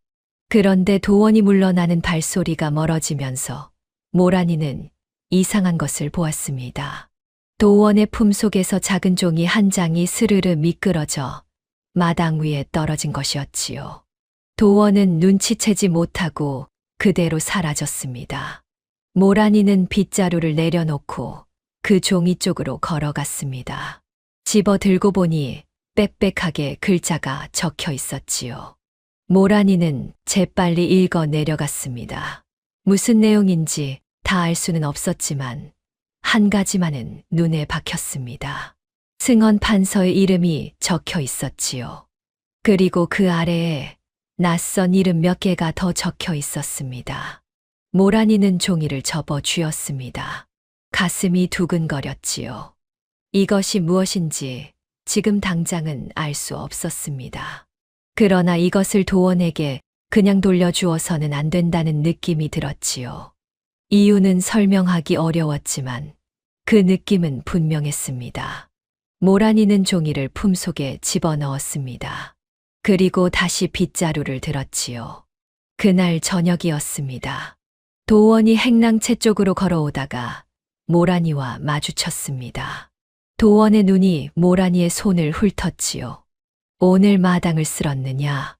그런데 도원이 물러나는 발소리가 멀어지면서 모란이는 이상한 것을 보았습니다. 도원의 품속에서 작은 종이 한 장이 스르르 미끄러져 마당 위에 떨어진 것이었지요. 도원은 눈치채지 못하고 그대로 사라졌습니다. 모란이는 빗자루를 내려놓고 그 종이 쪽으로 걸어갔습니다. 집어 들고 보니 빽빽하게 글자가 적혀 있었지요. 모란이는 재빨리 읽어 내려갔습니다. 무슨 내용인지 다 알 수는 없었지만 한 가지만은 눈에 박혔습니다. 승헌 판서의 이름이 적혀 있었지요. 그리고 그 아래에 낯선 이름 몇 개가 더 적혀 있었습니다. 모란이는 종이를 접어 쥐었습니다. 가슴이 두근거렸지요. 이것이 무엇인지 지금 당장은 알 수 없었습니다. 그러나 이것을 도원에게 그냥 돌려주어서는 안 된다는 느낌이 들었지요. 이유는 설명하기 어려웠지만 그 느낌은 분명했습니다. 모란이는 종이를 품속에 집어넣었습니다. 그리고 다시 빗자루를 들었지요. 그날 저녁이었습니다. 도원이 행랑채 쪽으로 걸어오다가 모란이와 마주쳤습니다. 도원의 눈이 모란이의 손을 훑었지요. 오늘 마당을 쓸었느냐?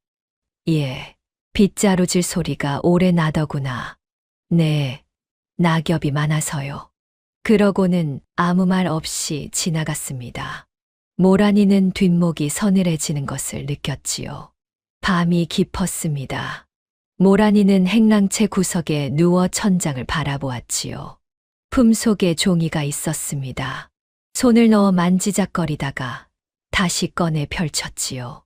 예, 빗자루질 소리가 오래 나더구나. 네, 낙엽이 많아서요. 그러고는 아무 말 없이 지나갔습니다. 모란이는 뒷목이 서늘해지는 것을 느꼈지요. 밤이 깊었습니다. 모란이는 행랑채 구석에 누워 천장을 바라보았지요. 품속에 종이가 있었습니다. 손을 넣어 만지작거리다가 다시 꺼내 펼쳤지요.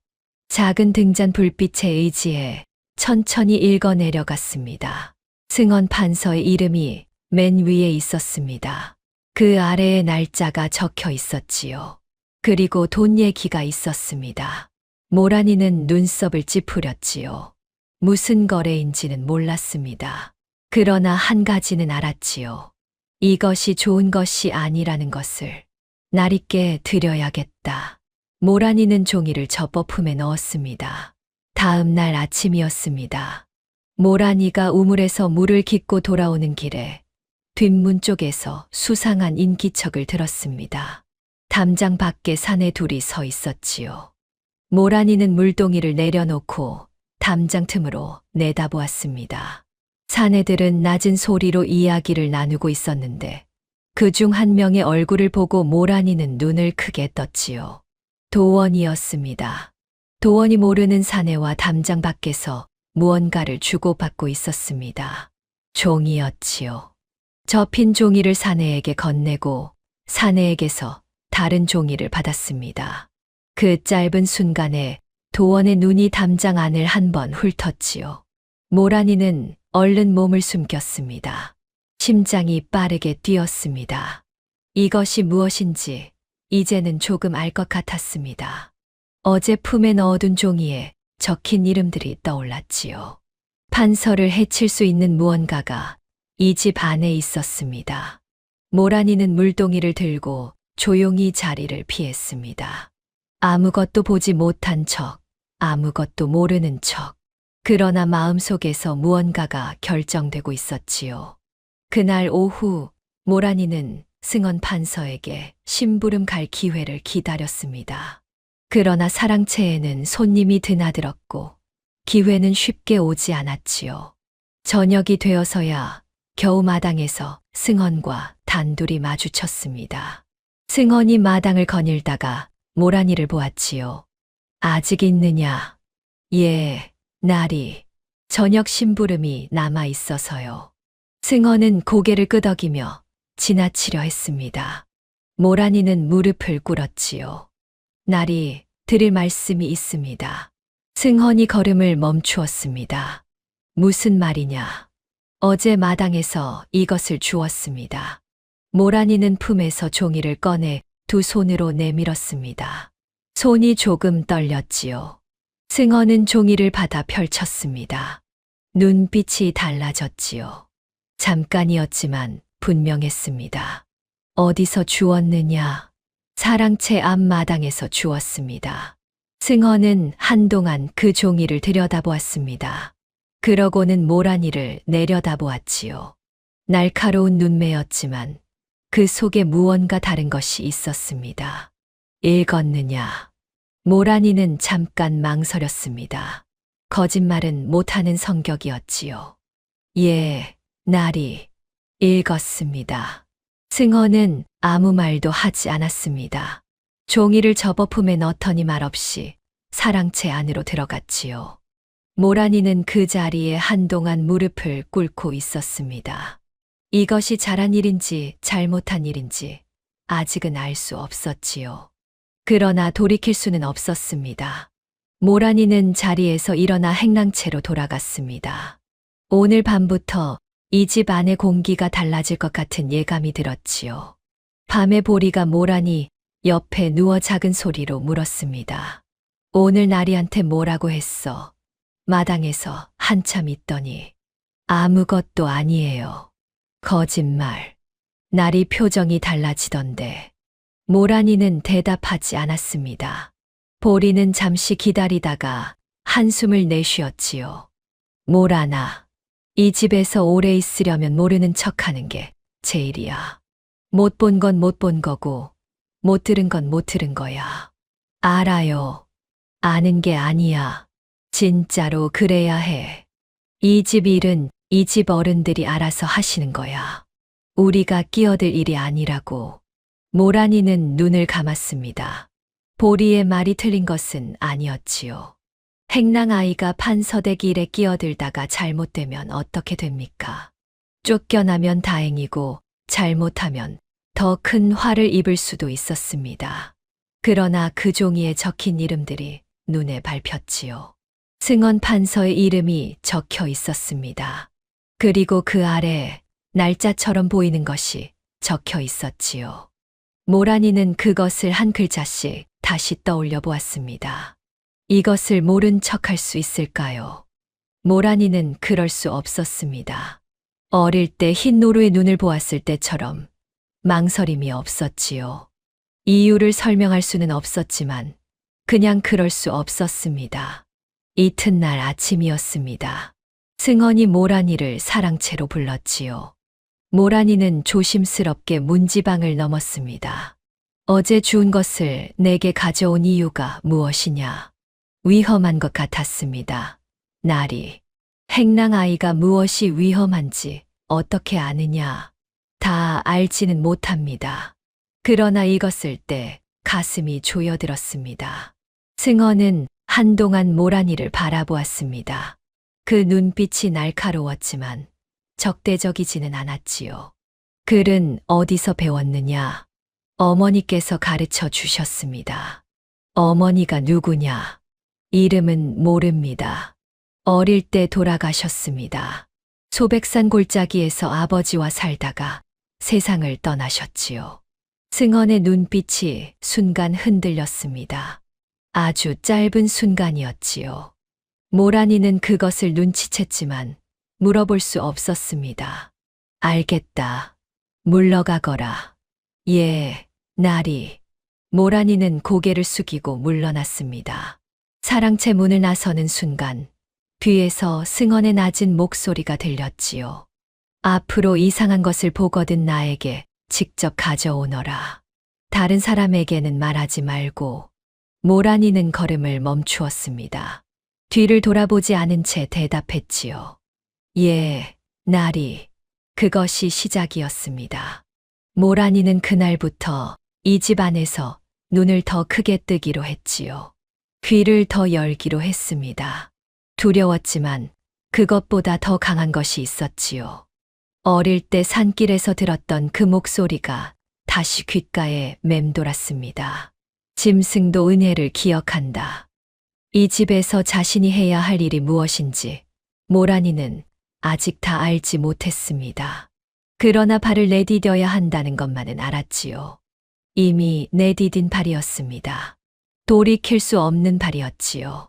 작은 등잔 불빛에 의지해 천천히 읽어 내려갔습니다. 승헌 판서의 이름이 맨 위에 있었습니다. 그 아래에 날짜가 적혀 있었지요. 그리고 돈 얘기가 있었습니다. 모란이는 눈썹을 찌푸렸지요. 무슨 거래인지는 몰랐습니다. 그러나 한 가지는 알았지요. 이것이 좋은 것이 아니라는 것을. 날 있게 드려야겠다. 모란이는 종이를 접어 품에 넣었습니다. 다음 날 아침이었습니다. 모란이가 우물에서 물을 깃고 돌아오는 길에 뒷문 쪽에서 수상한 인기척을 들었습니다. 담장 밖에 사내 둘이 서 있었지요. 모란이는 물동이를 내려놓고 담장 틈으로 내다보았습니다. 사내들은 낮은 소리로 이야기를 나누고 있었는데 그중 한 명의 얼굴을 보고 모란이는 눈을 크게 떴지요. 도원이었습니다. 도원이 모르는 사내와 담장 밖에서 무언가를 주고받고 있었습니다. 종이었지요. 접힌 종이를 사내에게 건네고 사내에게서 다른 종이를 받았습니다. 그 짧은 순간에 도원의 눈이 담장 안을 한번 훑었지요. 모란이는 얼른 몸을 숨겼습니다. 심장이 빠르게 뛰었습니다. 이것이 무엇인지 이제는 조금 알 것 같았습니다. 어제 품에 넣어둔 종이에 적힌 이름들이 떠올랐지요. 판서를 해칠 수 있는 무언가가 이 집 안에 있었습니다. 모란이는 물동이를 들고 조용히 자리를 피했습니다. 아무것도 보지 못한 척, 아무것도 모르는 척. 그러나 마음속에서 무언가가 결정되고 있었지요. 그날 오후 모란이는 승헌 판서에게 심부름 갈 기회를 기다렸습니다. 그러나 사랑채에는 손님이 드나들었고 기회는 쉽게 오지 않았지요. 저녁이 되어서야 겨우 마당에서 승헌과 단둘이 마주쳤습니다. 승헌이 마당을 거닐다가 모란이를 보았지요. 아직 있느냐? 예, 날이. 저녁 심부름이 남아 있어서요. 승헌은 고개를 끄덕이며 지나치려 했습니다. 모란이는 무릎을 꿇었지요. 날이 드릴 말씀이 있습니다. 승헌이 걸음을 멈추었습니다. 무슨 말이냐? 어제 마당에서 이것을 주었습니다. 모란이는 품에서 종이를 꺼내 두 손으로 내밀었습니다. 손이 조금 떨렸지요. 승헌은 종이를 받아 펼쳤습니다. 눈빛이 달라졌지요. 잠깐이었지만 분명했습니다. 어디서 주었느냐? 사랑채 앞마당에서 주었습니다. 승헌은 한동안 그 종이를 들여다보았습니다. 그러고는 모란이를 내려다보았지요. 날카로운 눈매였지만 그 속에 무언가 다른 것이 있었습니다. 읽었느냐? 모란이는 잠깐 망설였습니다. 거짓말은 못하는 성격이었지요. 예, 날이 읽었습니다. 승헌은 아무 말도 하지 않았습니다. 종이를 접어 품에 넣더니 말없이 사랑채 안으로 들어갔지요. 모란이는 그 자리에 한동안 무릎을 꿇고 있었습니다. 이것이 잘한 일인지 잘못한 일인지 아직은 알 수 없었지요. 그러나 돌이킬 수는 없었습니다. 모란이는 자리에서 일어나 행랑채로 돌아갔습니다. 오늘 밤부터 이 집 안의 공기가 달라질 것 같은 예감이 들었지요. 밤에 보리가 모란이 옆에 누워 작은 소리로 물었습니다. 오늘 나리한테 뭐라고 했어? 마당에서 한참 있더니 아무것도 아니에요. 거짓말. 나리 표정이 달라지던데. 모란이는 대답하지 않았습니다. 보리는 잠시 기다리다가 한숨을 내쉬었지요. 모란아, 이 집에서 오래 있으려면 모르는 척하는 게 제일이야. 못 본 건 못 본 거고 못 들은 건 못 들은 거야. 알아요. 아는 게 아니야. 진짜로 그래야 해. 이 집 일은 이 집 어른들이 알아서 하시는 거야. 우리가 끼어들 일이 아니라고. 모란이는 눈을 감았습니다. 보리의 말이 틀린 것은 아니었지요. 행랑 아이가 판서댁 일에 끼어들다가 잘못되면 어떻게 됩니까? 쫓겨나면 다행이고 잘못하면 더 큰 화를 입을 수도 있었습니다. 그러나 그 종이에 적힌 이름들이 눈에 밟혔지요. 승헌 판서의 이름이 적혀 있었습니다. 그리고 그 아래 날짜처럼 보이는 것이 적혀 있었지요. 모란이는 그것을 한 글자씩 다시 떠올려 보았습니다. 이것을 모른 척할 수 있을까요? 모란이는 그럴 수 없었습니다. 어릴 때 흰 노루의 눈을 보았을 때처럼 망설임이 없었지요. 이유를 설명할 수는 없었지만 그냥 그럴 수 없었습니다. 이튿날 아침이었습니다. 승헌이 모란이를 사랑채로 불렀지요. 모란이는 조심스럽게 문지방을 넘었습니다. 어제 주운 것을 내게 가져온 이유가 무엇이냐? 위험한 것 같았습니다. 나리. 행랑 아이가 무엇이 위험한지 어떻게 아느냐? 다 알지는 못합니다. 그러나 읽었을 때 가슴이 조여들었습니다. 승헌은 한동안 모란이를 바라보았습니다. 그 눈빛이 날카로웠지만 적대적이지는 않았지요. 글은 어디서 배웠느냐? 어머니께서 가르쳐 주셨습니다. 어머니가 누구냐? 이름은 모릅니다. 어릴 때 돌아가셨습니다. 소백산 골짜기에서 아버지와 살다가 세상을 떠나셨지요. 승헌의 눈빛이 순간 흔들렸습니다. 아주 짧은 순간이었지요. 모란이는 그것을 눈치챘지만 물어볼 수 없었습니다. 알겠다. 물러가거라. 예, 나리. 모란이는 고개를 숙이고 물러났습니다. 사랑채 문을 나서는 순간 뒤에서 승헌의 낮은 목소리가 들렸지요. 앞으로 이상한 것을 보거든 나에게 직접 가져오너라. 다른 사람에게는 말하지 말고. 모란이는 걸음을 멈추었습니다. 뒤를 돌아보지 않은 채 대답했지요. 예, 나리. 그것이 시작이었습니다. 모란이는 그날부터 이 집 안에서 눈을 더 크게 뜨기로 했지요. 귀를 더 열기로 했습니다. 두려웠지만 그것보다 더 강한 것이 있었지요. 어릴 때 산길에서 들었던 그 목소리가 다시 귓가에 맴돌았습니다. 짐승도 은혜를 기억한다. 이 집에서 자신이 해야 할 일이 무엇인지 모란이는 아직 다 알지 못했습니다. 그러나 발을 내디뎌야 한다는 것만은 알았지요. 이미 내디딘 발이었습니다. 돌이킬 수 없는 발이었지요.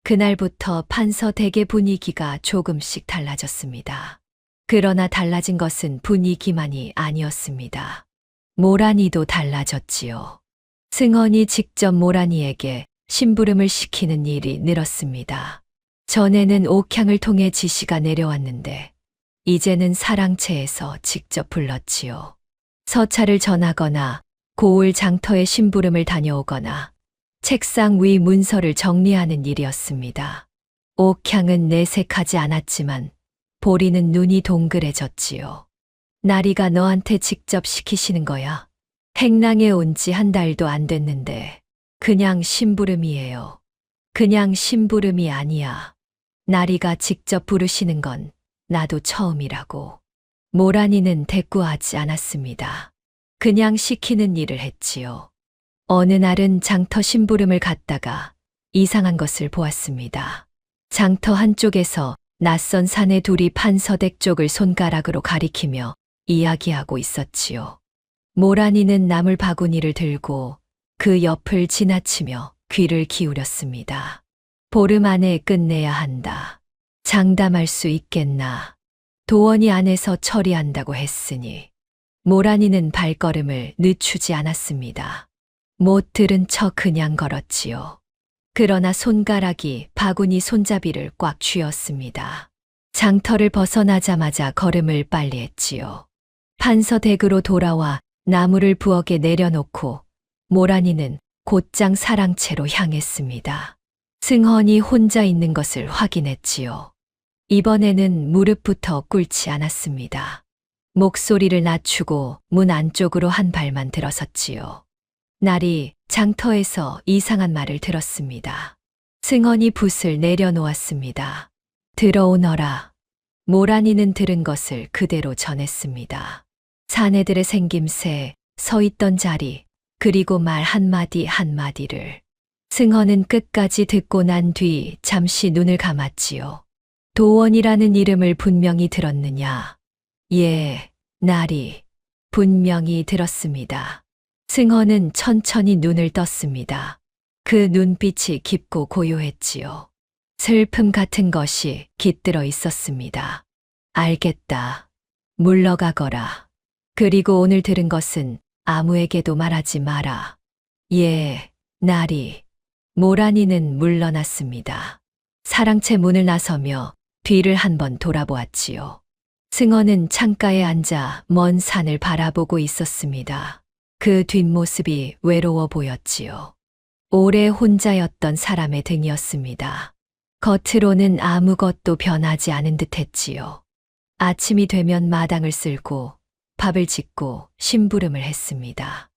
그날부터 판서 댁의 분위기가 조금씩 달라졌습니다. 그러나 달라진 것은 분위기만이 아니었습니다. 모란이도 달라졌지요. 승헌이 직접 모란이에게 심부름을 시키는 일이 늘었습니다. 전에는 옥향을 통해 지시가 내려왔는데 이제는 사랑채에서 직접 불렀지요. 서찰을 전하거나 고을 장터의 심부름을 다녀오거나 책상 위 문서를 정리하는 일이었습니다. 옥향은 내색하지 않았지만 보리는 눈이 동그래졌지요. 나리가 너한테 직접 시키시는 거야. 행랑에 온 지 한 달도 안 됐는데 그냥 심부름이에요. 그냥 심부름이 아니야. 나리가 직접 부르시는 건 나도 처음이라고. 모란이는 대꾸하지 않았습니다. 그냥 시키는 일을 했지요. 어느 날은 장터 심부름을 갔다가 이상한 것을 보았습니다. 장터 한쪽에서 낯선 사내 둘이 판서댁 쪽을 손가락으로 가리키며 이야기하고 있었지요. 모란이는 나물 바구니를 들고 그 옆을 지나치며 귀를 기울였습니다. 보름 안에 끝내야 한다. 장담할 수 있겠나. 도원이 안에서 처리한다고 했으니. 모란이는 발걸음을 늦추지 않았습니다. 못 들은 척 그냥 걸었지요. 그러나 손가락이 바구니 손잡이를 꽉 쥐었습니다. 장터를 벗어나자마자 걸음을 빨리 했지요. 판서댁으로 돌아와 나무를 부엌에 내려놓고 모란이는 곧장 사랑채로 향했습니다. 승헌이 혼자 있는 것을 확인했지요. 이번에는 무릎부터 꿇지 않았습니다. 목소리를 낮추고 문 안쪽으로 한 발만 들어섰지요. 날이 장터에서 이상한 말을 들었습니다. 승헌이 붓을 내려놓았습니다. 들어오너라. 모란이는 들은 것을 그대로 전했습니다. 사내들의 생김새, 서 있던 자리, 그리고 말 한마디 한마디를. 승헌은 끝까지 듣고 난 뒤 잠시 눈을 감았지요. 도원이라는 이름을 분명히 들었느냐? 예, 나리. 분명히 들었습니다. 승헌은 천천히 눈을 떴습니다. 그 눈빛이 깊고 고요했지요. 슬픔 같은 것이 깃들어 있었습니다. 알겠다. 물러가거라. 그리고 오늘 들은 것은 아무에게도 말하지 마라. 예, 나리. 모란이는 물러났습니다. 사랑채 문을 나서며 뒤를 한번 돌아보았지요. 승헌은 창가에 앉아 먼 산을 바라보고 있었습니다. 그 뒷모습이 외로워 보였지요. 오래 혼자였던 사람의 등이었습니다. 겉으로는 아무것도 변하지 않은 듯 했지요. 아침이 되면 마당을 쓸고 밥을 짓고 심부름을 했습니다.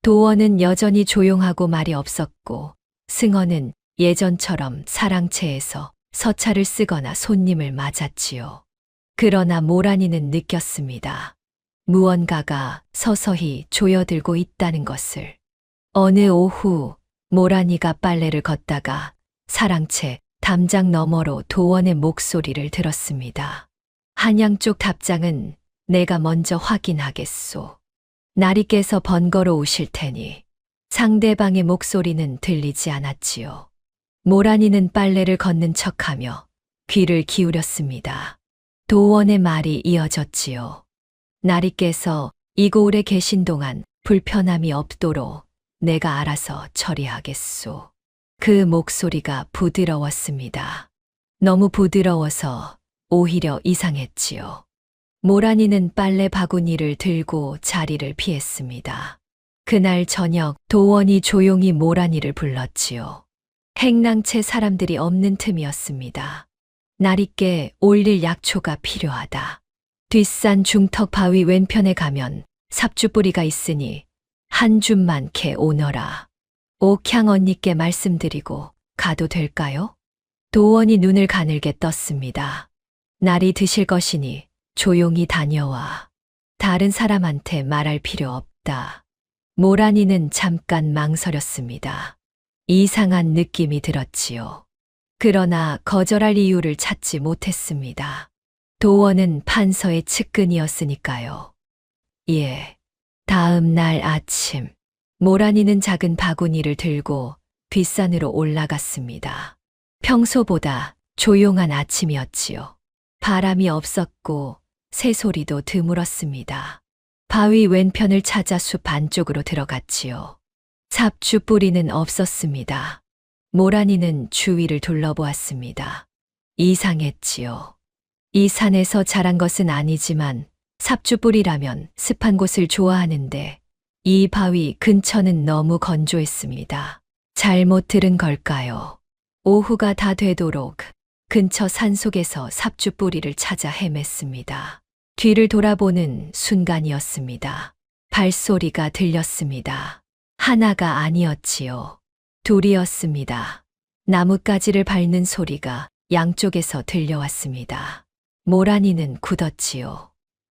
도원은 여전히 조용하고 말이 없었고 승헌은 예전처럼 사랑채에서 서찰을 쓰거나 손님을 맞았지요. 그러나 모란이는 느꼈습니다. 무언가가 서서히 조여들고 있다는 것을. 어느 오후 모란이가 빨래를 걷다가 사랑채 담장 너머로 도원의 목소리를 들었습니다. 한양 쪽 답장은 내가 먼저 확인하겠소. 나리께서 번거로 오실 테니. 상대방의 목소리는 들리지 않았지요. 모란이는 빨래를 걷는 척하며 귀를 기울였습니다. 도원의 말이 이어졌지요. 나리께서 이 고을에 계신 동안 불편함이 없도록 내가 알아서 처리하겠소. 그 목소리가 부드러웠습니다. 너무 부드러워서 오히려 이상했지요. 모란이는 빨래 바구니를 들고 자리를 피했습니다. 그날 저녁 도원이 조용히 모란이를 불렀지요. 행랑채 사람들이 없는 틈이었습니다. 나리께 올릴 약초가 필요하다. 뒷산 중턱 바위 왼편에 가면 삽주뿌리가 있으니 한 줌만 캐 오너라. 옥향 언니께 말씀드리고 가도 될까요? 도원이 눈을 가늘게 떴습니다. 날이 드실 것이니 조용히 다녀와. 다른 사람한테 말할 필요 없다. 모란이는 잠깐 망설였습니다. 이상한 느낌이 들었지요. 그러나 거절할 이유를 찾지 못했습니다. 도원은 판서의 측근이었으니까요. 예. 다음 날 아침, 모란이는 작은 바구니를 들고 뒷산으로 올라갔습니다. 평소보다 조용한 아침이었지요. 바람이 없었고 새소리도 드물었습니다. 바위 왼편을 찾아 숲 안쪽으로 들어갔지요. 삽주 뿌리는 없었습니다. 모란이는 주위를 둘러보았습니다. 이상했지요. 이 산에서 자란 것은 아니지만 삽주뿌리라면 습한 곳을 좋아하는데 이 바위 근처는 너무 건조했습니다. 잘못 들은 걸까요? 오후가 다 되도록 근처 산속에서 삽주뿌리를 찾아 헤맸습니다. 뒤를 돌아보는 순간이었습니다. 발소리가 들렸습니다. 하나가 아니었지요. 둘이었습니다. 나뭇가지를 밟는 소리가 양쪽에서 들려왔습니다. 모란이는 굳었지요.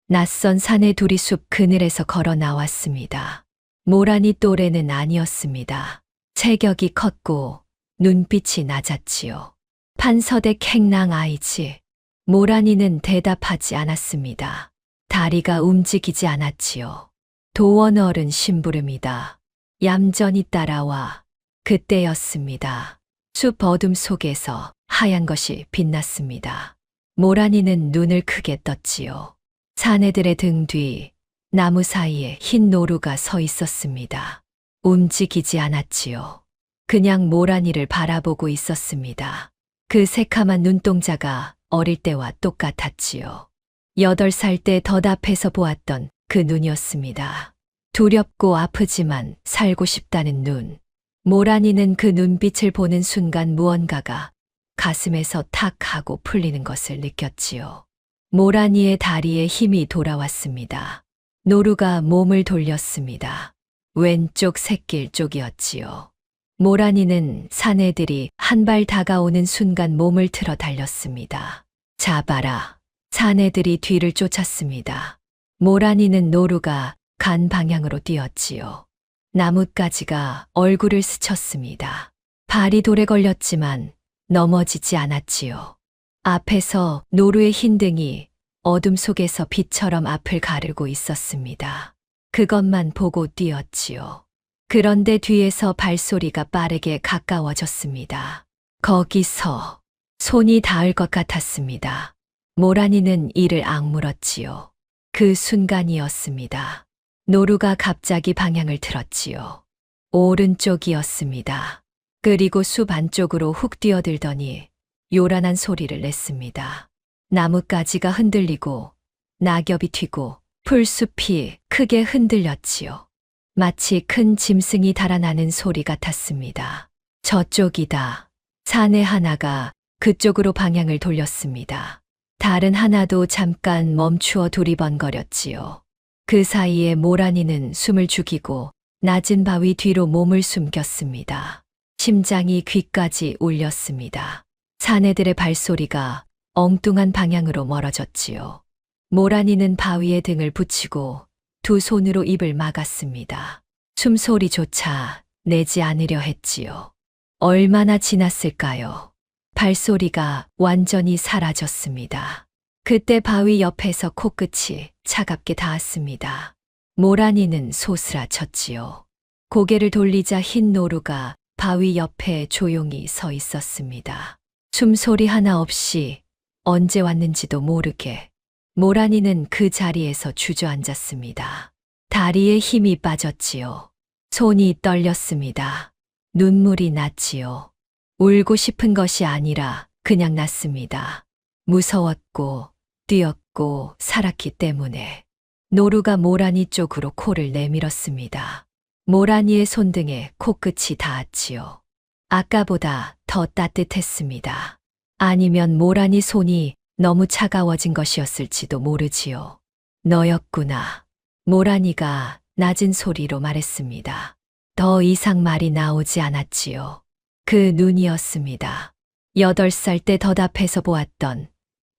낯선 산의 둘이 숲 그늘에서 걸어 나왔습니다. 모란이 또래는 아니었습니다. 체격이 컸고 눈빛이 낮았지요. 판서댁 행랑 아이지. 모란이는 대답하지 않았습니다. 다리가 움직이지 않았지요. 도원 어른 심부름이다. 얌전히 따라와. 그때였습니다. 숲 어둠 속에서 하얀 것이 빛났습니다. 모란이는 눈을 크게 떴지요. 사내들의 등 뒤 나무 사이에 흰 노루가 서 있었습니다. 움직이지 않았지요. 그냥 모란이를 바라보고 있었습니다. 그 새카만 눈동자가 어릴 때와 똑같았지요. 8살 때 덧앞에서 보았던 그 눈이었습니다. 두렵고 아프지만 살고 싶다는 눈. 모란이는 그 눈빛을 보는 순간 무언가가 가슴에서 탁 하고 풀리는 것을 느꼈지요. 모란이의 다리에 힘이 돌아왔습니다. 노루가 몸을 돌렸습니다. 왼쪽 새길 쪽이었지요. 모란이는 사내들이 한 발 다가오는 순간 몸을 틀어 달렸습니다. 잡아라. 사내들이 뒤를 쫓았습니다. 모란이는 노루가 간 방향으로 뛰었지요. 나뭇가지가 얼굴을 스쳤습니다. 발이 돌에 걸렸지만 넘어지지 않았지요. 앞에서 노루의 흰 등이 어둠 속에서 빛처럼 앞을 가르고 있었습니다. 그것만 보고 뛰었지요. 그런데 뒤에서 발소리가 빠르게 가까워졌습니다. 거기서 손이 닿을 것 같았습니다. 모란이는 이를 악물었지요. 그 순간이었습니다. 노루가 갑자기 방향을 틀었지요. 오른쪽이었습니다. 그리고 숲 안쪽으로 훅 뛰어들더니 요란한 소리를 냈습니다. 나뭇가지가 흔들리고 낙엽이 튀고 풀숲이 크게 흔들렸지요. 마치 큰 짐승이 달아나는 소리 같았습니다. 저쪽이다. 사내 하나가 그쪽으로 방향을 돌렸습니다. 다른 하나도 잠깐 멈추어 두리번거렸지요. 그 사이에 모란이는 숨을 죽이고 낮은 바위 뒤로 몸을 숨겼습니다. 심장이 귀까지 울렸습니다. 사내들의 발소리가 엉뚱한 방향으로 멀어졌지요. 모란이는 바위에 등을 붙이고 두 손으로 입을 막았습니다. 숨소리조차 내지 않으려 했지요. 얼마나 지났을까요? 발소리가 완전히 사라졌습니다. 그때 바위 옆에서 코끝이 차갑게 닿았습니다. 모란이는 소스라쳤지요. 고개를 돌리자 흰 노루가 바위 옆에 조용히 서 있었습니다. 숨소리 하나 없이 언제 왔는지도 모르게 모란이는 그 자리에서 주저앉았습니다. 다리에 힘이 빠졌지요. 손이 떨렸습니다. 눈물이 났지요. 울고 싶은 것이 아니라 그냥 났습니다. 무서웠고 뛰었고 살았기 때문에. 노루가 모란이 쪽으로 코를 내밀었습니다. 모란이의 손등에 코끝이 닿았지요. 아까보다 더 따뜻했습니다. 아니면 모란이 손이 너무 차가워진 것이었을지도 모르지요. 너였구나. 모란이가 낮은 소리로 말했습니다. 더 이상 말이 나오지 않았지요. 그 눈이었습니다. 8살 때 덧앞에서 보았던,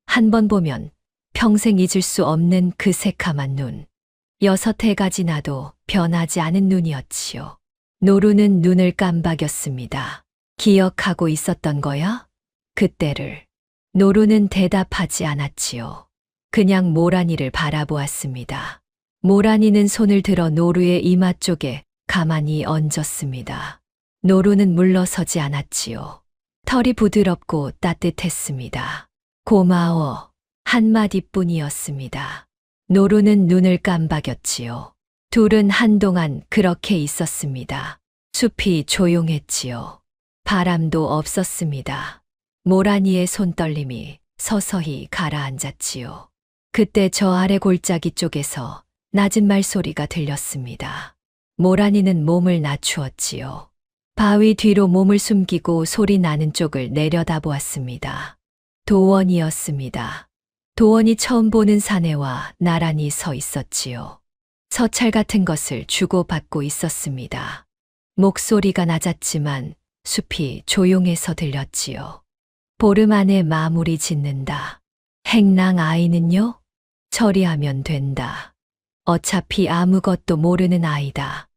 한 번 보면 평생 잊을 수 없는 그 새카만 눈. 6해가 지나도 변하지 않은 눈이었지요. 노루는 눈을 깜박였습니다. 기억하고 있었던 거야? 그때를. 노루는 대답하지 않았지요. 그냥 모란이를 바라보았습니다. 모란이는 손을 들어 노루의 이마 쪽에 가만히 얹었습니다. 노루는 물러서지 않았지요. 털이 부드럽고 따뜻했습니다. 고마워. 한마디뿐이었습니다. 노루는 눈을 깜박였지요. 둘은 한동안 그렇게 있었습니다. 숲이 조용했지요. 바람도 없었습니다. 모란이의 손떨림이 서서히 가라앉았지요. 그때 저 아래 골짜기 쪽에서 낮은 말소리가 들렸습니다. 모란이는 몸을 낮추었지요. 바위 뒤로 몸을 숨기고 소리 나는 쪽을 내려다보았습니다. 도원이었습니다. 도원이 처음 보는 사내와 나란히 서 있었지요. 서찰 같은 것을 주고받고 있었습니다. 목소리가 낮았지만 숲이 조용해서 들렸지요. 보름 안에 마무리 짓는다. 행랑 아이는요? 처리하면 된다. 어차피 아무것도 모르는 아이다.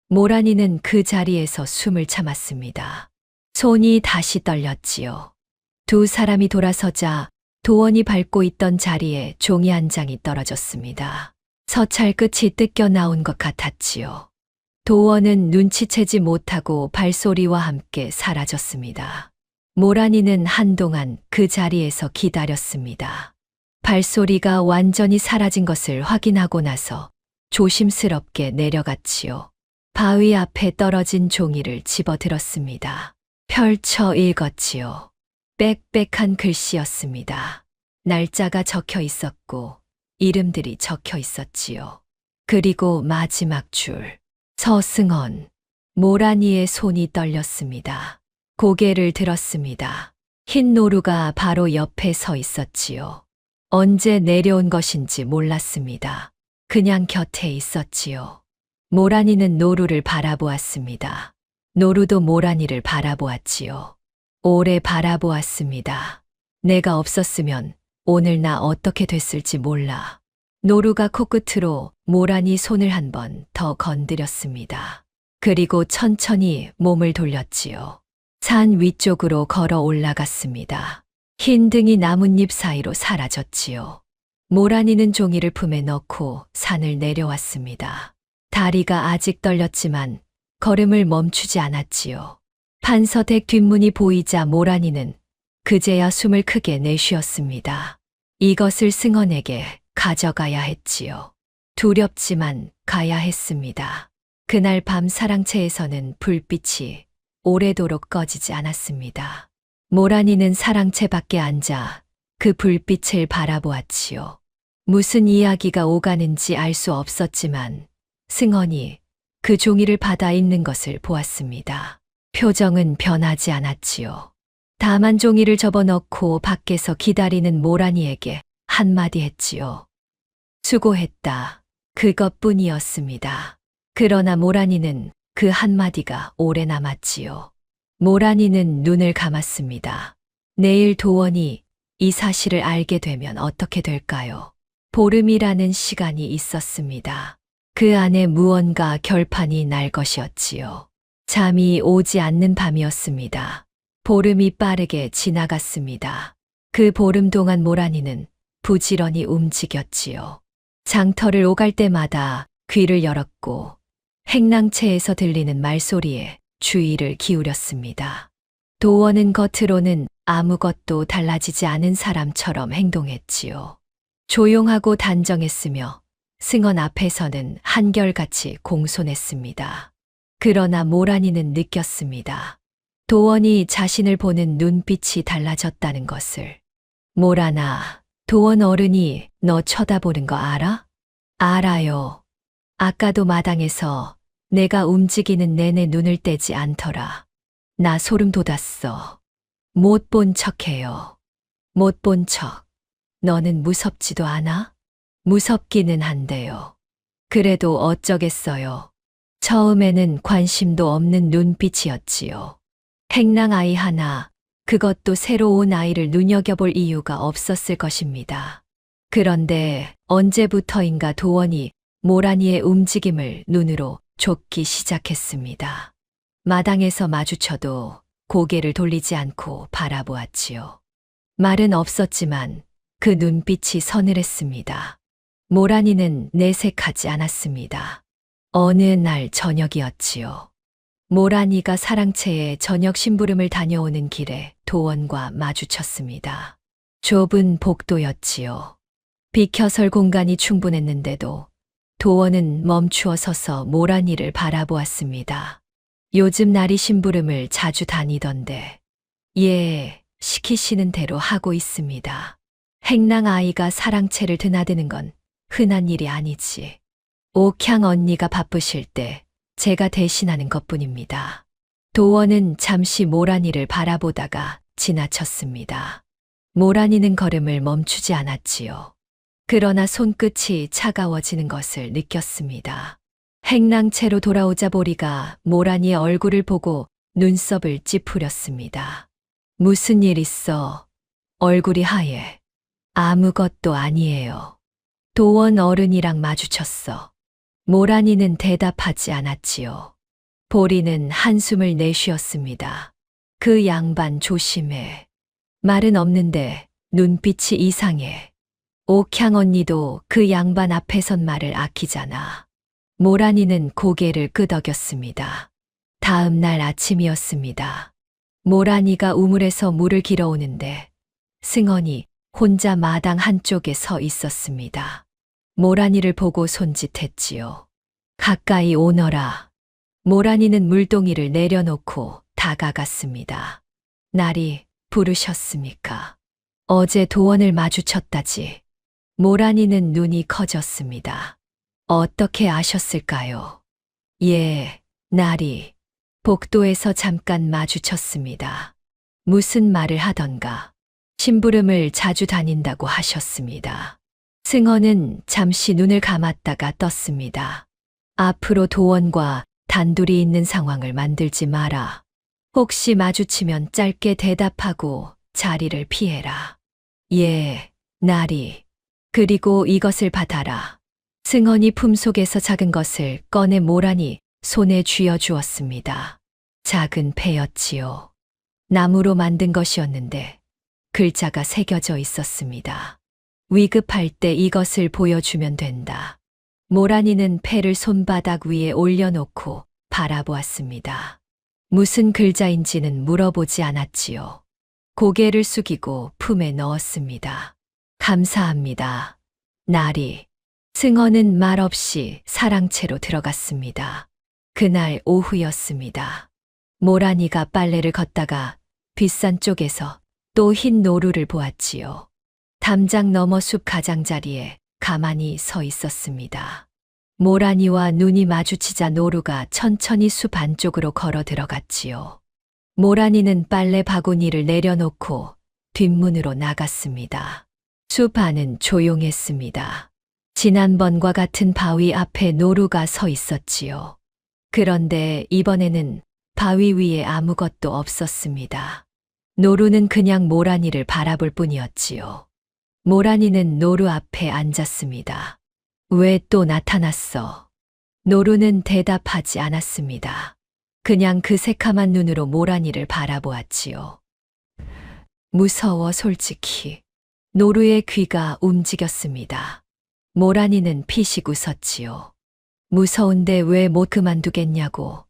모란이는 그 자리에서 숨을 참았습니다. 손이 다시 떨렸지요. 두 사람이 돌아서자 도원이 밟고 있던 자리에 종이 한 장이 떨어졌습니다. 서찰 끝이 뜯겨 나온 것 같았지요. 도원은 눈치채지 못하고 발소리와 함께 사라졌습니다. 모란이는 한동안 그 자리에서 기다렸습니다. 발소리가 완전히 사라진 것을 확인하고 나서 조심스럽게 내려갔지요. 바위 앞에 떨어진 종이를 집어들었습니다. 펼쳐 읽었지요. 빽빽한 글씨였습니다. 날짜가 적혀 있었고 이름들이 적혀 있었지요. 그리고 마지막 줄. 서승헌. 모란이의 손이 떨렸습니다. 고개를 들었습니다. 흰 노루가 바로 옆에 서 있었지요. 언제 내려온 것인지 몰랐습니다. 그냥 곁에 있었지요. 모란이는 노루를 바라보았습니다. 노루도 모란이를 바라보았지요. 오래 바라보았습니다. 내가 없었으면 오늘 나 어떻게 됐을지 몰라. 노루가 코끝으로 모란이 손을 한 번 더 건드렸습니다. 그리고 천천히 몸을 돌렸지요. 산 위쪽으로 걸어 올라갔습니다. 흰 등이 나뭇잎 사이로 사라졌지요. 모란이는 종이를 품에 넣고 산을 내려왔습니다. 다리가 아직 떨렸지만 걸음을 멈추지 않았지요. 판서댁 뒷문이 보이자 모란이는 그제야 숨을 크게 내쉬었습니다. 이것을 승헌에게 가져가야 했지요. 두렵지만 가야 했습니다. 그날 밤 사랑채에서는 불빛이 오래도록 꺼지지 않았습니다. 모란이는 사랑채 밖에 앉아 그 불빛을 바라보았지요. 무슨 이야기가 오가는지 알 수 없었지만 승헌이 그 종이를 받아 읽는 것을 보았습니다. 표정은 변하지 않았지요. 다만 종이를 접어넣고 밖에서 기다리는 모란이에게 한마디 했지요. 수고했다. 그것뿐이었습니다. 그러나 모란이는 그 한마디가 오래 남았지요. 모란이는 눈을 감았습니다. 내일 도원이 이 사실을 알게 되면 어떻게 될까요? 보름이라는 시간이 있었습니다. 그 안에 무언가 결판이 날 것이었지요. 잠이 오지 않는 밤이었습니다. 보름이 빠르게 지나갔습니다. 그 보름 동안 모란이는 부지런히 움직였지요. 장터를 오갈 때마다 귀를 열었고 행랑채에서 들리는 말소리에 주의를 기울였습니다. 도원은 겉으로는 아무것도 달라지지 않은 사람처럼 행동했지요. 조용하고 단정했으며 승헌 앞에서는 한결같이 공손했습니다. 그러나 모란이는 느꼈습니다. 도원이 자신을 보는 눈빛이 달라졌다는 것을. 모란아, 도원 어른이 너 쳐다보는 거 알아? 알아요. 아까도 마당에서 내가 움직이는 내내 눈을 떼지 않더라. 나 소름 돋았어. 못 본 척해요. 못 본 척. 너는 무섭지도 않아? 무섭기는 한데요. 그래도 어쩌겠어요. 처음에는 관심도 없는 눈빛이었지요. 행랑 아이 하나, 그것도 새로 온 아이를 눈여겨볼 이유가 없었을 것입니다. 그런데 언제부터인가 도원이 모란이의 움직임을 눈으로 쫓기 시작했습니다. 마당에서 마주쳐도 고개를 돌리지 않고 바라보았지요. 말은 없었지만 그 눈빛이 서늘했습니다. 모란이는 내색하지 않았습니다. 어느 날 저녁이었지요. 모란이가 사랑채에 저녁 심부름을 다녀오는 길에 도원과 마주쳤습니다. 좁은 복도였지요. 비켜설 공간이 충분했는데도 도원은 멈추어 서서 모란이를 바라보았습니다. 요즘 날이 심부름을 자주 다니던데. 예, 시키시는 대로 하고 있습니다. 행랑 아이가 사랑채를 드나드는 건 흔한 일이 아니지. 옥향 언니가 바쁘실 때 제가 대신하는 것뿐입니다. 도원은 잠시 모란이를 바라보다가 지나쳤습니다. 모란이는 걸음을 멈추지 않았지요. 그러나 손끝이 차가워지는 것을 느꼈습니다. 행랑채로 돌아오자 보리가 모란이의 얼굴을 보고 눈썹을 찌푸렸습니다. 무슨 일 있어? 얼굴이 하얘. 아무것도 아니에요. 도원 어른이랑 마주쳤어. 모란이는 대답하지 않았지요. 보리는 한숨을 내쉬었습니다. 그 양반 조심해. 말은 없는데 눈빛이 이상해. 옥향 언니도 그 양반 앞에선 말을 아끼잖아. 모란이는 고개를 끄덕였습니다. 다음 날 아침이었습니다. 모란이가 우물에서 물을 길어오는데 승원이 혼자 마당 한쪽에 서 있었습니다. 모란이를 보고 손짓했지요. 가까이 오너라. 모란이는 물동이를 내려놓고 다가갔습니다. 날이 부르셨습니까? 어제 도원을 마주쳤다지. 모란이는 눈이 커졌습니다. 어떻게 아셨을까요? 예, 날이 복도에서 잠깐 마주쳤습니다. 무슨 말을 하던가. 심부름을 자주 다닌다고 하셨습니다. 승헌은 잠시 눈을 감았다가 떴습니다. 앞으로 도원과 단둘이 있는 상황을 만들지 마라. 혹시 마주치면 짧게 대답하고 자리를 피해라. 예, 나리. 그리고 이것을 받아라. 승헌이 품속에서 작은 것을 꺼내 모란이 손에 쥐어 주었습니다. 작은 패였지요. 나무로 만든 것이었는데 글자가 새겨져 있었습니다. 위급할 때 이것을 보여주면 된다. 모란이는 패를 손바닥 위에 올려놓고 바라보았습니다. 무슨 글자인지는 물어보지 않았지요. 고개를 숙이고 품에 넣었습니다. 감사합니다. 나리. 승헌은 말없이 사랑채로 들어갔습니다. 그날 오후였습니다. 모란이가 빨래를 걷다가 뒷산 쪽에서 또 흰 노루를 보았지요. 담장 너머 숲 가장자리에 가만히 서 있었습니다. 모란이와 눈이 마주치자 노루가 천천히 숲 안쪽으로 걸어 들어갔지요. 모란이는 빨래 바구니를 내려놓고 뒷문으로 나갔습니다. 숲 안은 조용했습니다. 지난번과 같은 바위 앞에 노루가 서 있었지요. 그런데 이번에는 바위 위에 아무것도 없었습니다. 노루는 그냥 모란이를 바라볼 뿐이었지요. 모란이는 노루 앞에 앉았습니다. 왜 또 나타났어? 노루는 대답하지 않았습니다. 그냥 그 새카만 눈으로 모란이를 바라보았지요. 무서워 솔직히. 노루의 귀가 움직였습니다. 모란이는 피식 웃었지요. 무서운데 왜 못 그만두겠냐고.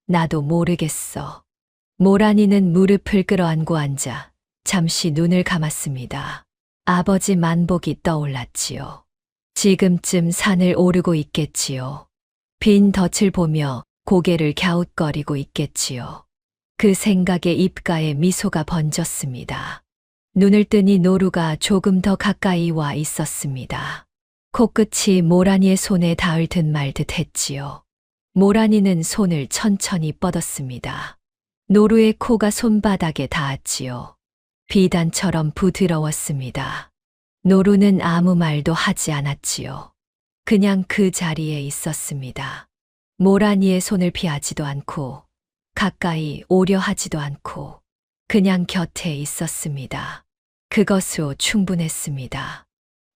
나도 모르겠어. 모란이는 무릎을 끌어안고 앉아 잠시 눈을 감았습니다. 아버지 만복이 떠올랐지요. 지금쯤 산을 오르고 있겠지요. 빈 덫을 보며 고개를 갸웃거리고 있겠지요. 그 생각에 입가에 미소가 번졌습니다. 눈을 뜨니 노루가 조금 더 가까이 와 있었습니다. 코끝이 모란이의 손에 닿을 듯 말 듯 했지요. 모란이는 손을 천천히 뻗었습니다. 노루의 코가 손바닥에 닿았지요. 비단처럼 부드러웠습니다. 노루는 아무 말도 하지 않았지요. 그냥 그 자리에 있었습니다. 모란이의 손을 피하지도 않고 가까이 오려 하지도 않고 그냥 곁에 있었습니다. 그것으로 충분했습니다.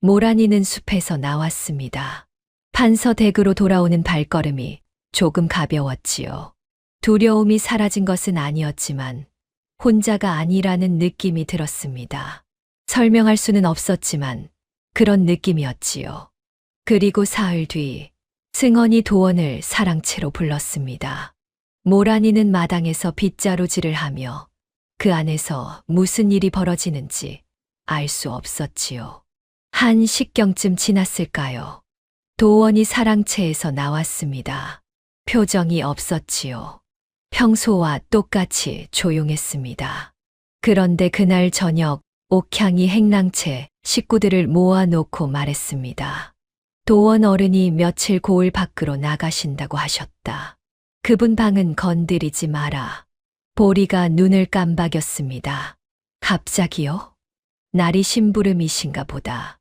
모란이는 숲에서 나왔습니다. 판서댁으로 돌아오는 발걸음이 조금 가벼웠지요. 두려움이 사라진 것은 아니었지만 혼자가 아니라는 느낌이 들었습니다. 설명할 수는 없었지만 그런 느낌이었지요. 그리고 사흘 뒤 승헌이 도원을 사랑채로 불렀습니다. 모란이는 마당에서 빗자루질을 하며 그 안에서 무슨 일이 벌어지는지 알 수 없었지요. 한 식경쯤 지났을까요? 도원이 사랑채에서 나왔습니다. 표정이 없었지요. 평소와 똑같이 조용했습니다. 그런데 그날 저녁 옥향이 행랑채 식구들을 모아놓고 말했습니다. 도원 어른이 며칠 고을 밖으로 나가신다고 하셨다. 그분 방은 건드리지 마라. 보리가 눈을 깜박였습니다. 갑자기요? 날이 심부름이신가 보다.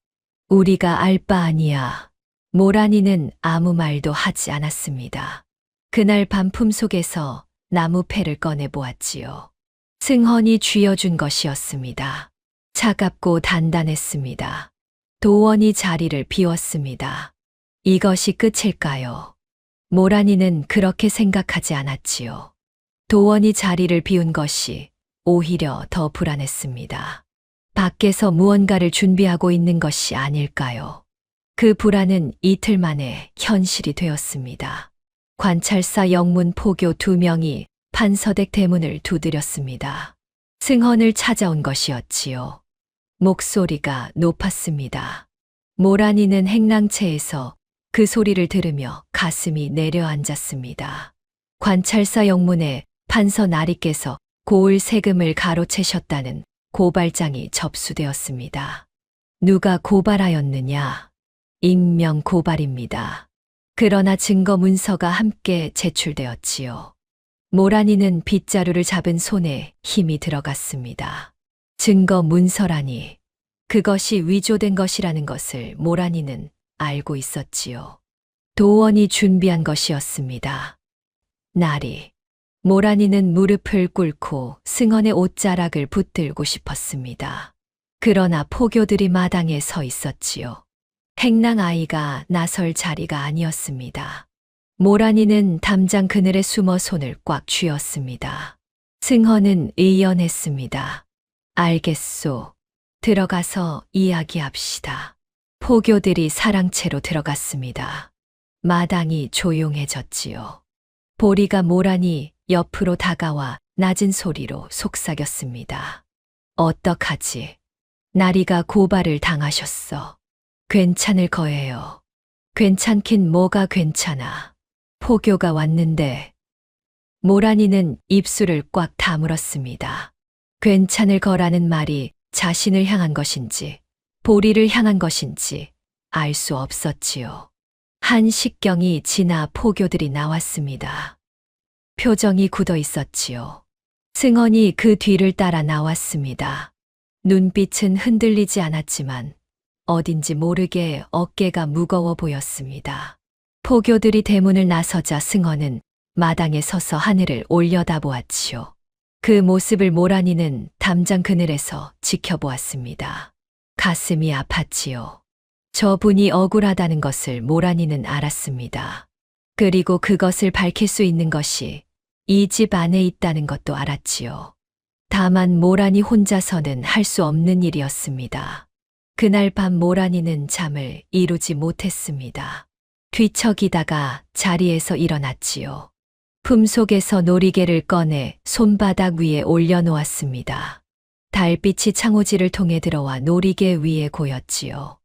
우리가 알 바 아니야. 모란이는 아무 말도 하지 않았습니다. 그날 밤 품속에서 나무패를 꺼내 보았지요. 승헌이 쥐어준 것이었습니다. 차갑고 단단했습니다. 도원이 자리를 비웠습니다. 이것이 끝일까요? 모란이는 그렇게 생각하지 않았지요. 도원이 자리를 비운 것이 오히려 더 불안했습니다. 밖에서 무언가를 준비하고 있는 것이 아닐까요? 그 불안은 이틀 만에 현실이 되었습니다. 관찰사 영문 포교 2명이 판서댁 대문을 두드렸습니다. 승헌을 찾아온 것이었지요. 목소리가 높았습니다. 모란이는 행랑채에서 그 소리를 들으며 가슴이 내려앉았습니다. 관찰사 영문에 판서 나리께서 고을 세금을 가로채셨다는 고발장이 접수되었습니다. 누가 고발하였느냐? 익명 고발입니다. 그러나 증거 문서가 함께 제출되었지요. 모란이는 빗자루를 잡은 손에 힘이 들어갔습니다. 증거 문서라니, 그것이 위조된 것이라는 것을 모란이는 알고 있었지요. 도원이 준비한 것이었습니다. 나리. 모란이는 무릎을 꿇고 승헌의 옷자락을 붙들고 싶었습니다. 그러나 포교들이 마당에 서 있었지요. 행랑 아이가 나설 자리가 아니었습니다. 모란이는 담장 그늘에 숨어 손을 꽉 쥐었습니다. 승헌은 의연했습니다. 알겠소. 들어가서 이야기합시다. 포교들이 사랑채로 들어갔습니다. 마당이 조용해졌지요. 보리가 모란이 옆으로 다가와 낮은 소리로 속삭였습니다. 어떡하지? 나리가 고발을 당하셨어. 괜찮을 거예요. 괜찮긴 뭐가 괜찮아. 포교가 왔는데. 모란이는 입술을 꽉 다물었습니다. 괜찮을 거라는 말이 자신을 향한 것인지 보리를 향한 것인지 알 수 없었지요. 한 식경이 지나 포교들이 나왔습니다. 표정이 굳어 있었지요. 승헌이 그 뒤를 따라 나왔습니다. 눈빛은 흔들리지 않았지만 어딘지 모르게 어깨가 무거워 보였습니다. 포교들이 대문을 나서자 승헌은 마당에 서서 하늘을 올려다보았지요. 그 모습을 모란이는 담장 그늘에서 지켜보았습니다. 가슴이 아팠지요. 저분이 억울하다는 것을 모란이는 알았습니다. 그리고 그것을 밝힐 수 있는 것이 이 집 안에 있다는 것도 알았지요. 다만 모란이 혼자서는 할 수 없는 일이었습니다. 그날 밤 모란이는 잠을 이루지 못했습니다. 뒤척이다가 자리에서 일어났지요. 품속에서 놀이개를 꺼내 손바닥 위에 올려놓았습니다. 달빛이 창호지를 통해 들어와 놀이개 위에 고였지요.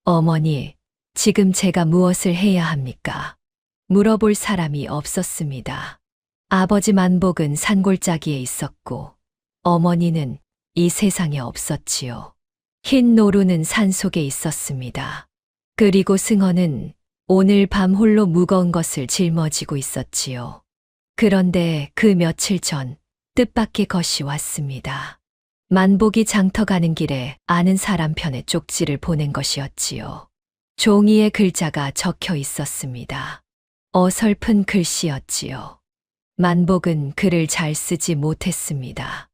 어머니, 지금 제가 무엇을 해야 합니까? 물어볼 사람이 없었습니다. 아버지 만복은 산골짜기에 있었고 어머니는 이 세상에 없었지요. 흰 노루는 산속에 있었습니다. 그리고 승헌은 오늘 밤 홀로 무거운 것을 짊어지고 있었지요. 그런데 그 며칠 전 뜻밖의 것이 왔습니다. 만복이 장터 가는 길에 아는 사람 편에 쪽지를 보낸 것이었지요. 종이에 글자가 적혀 있었습니다. 어설픈 글씨였지요. 만복은 글을 잘 쓰지 못했습니다.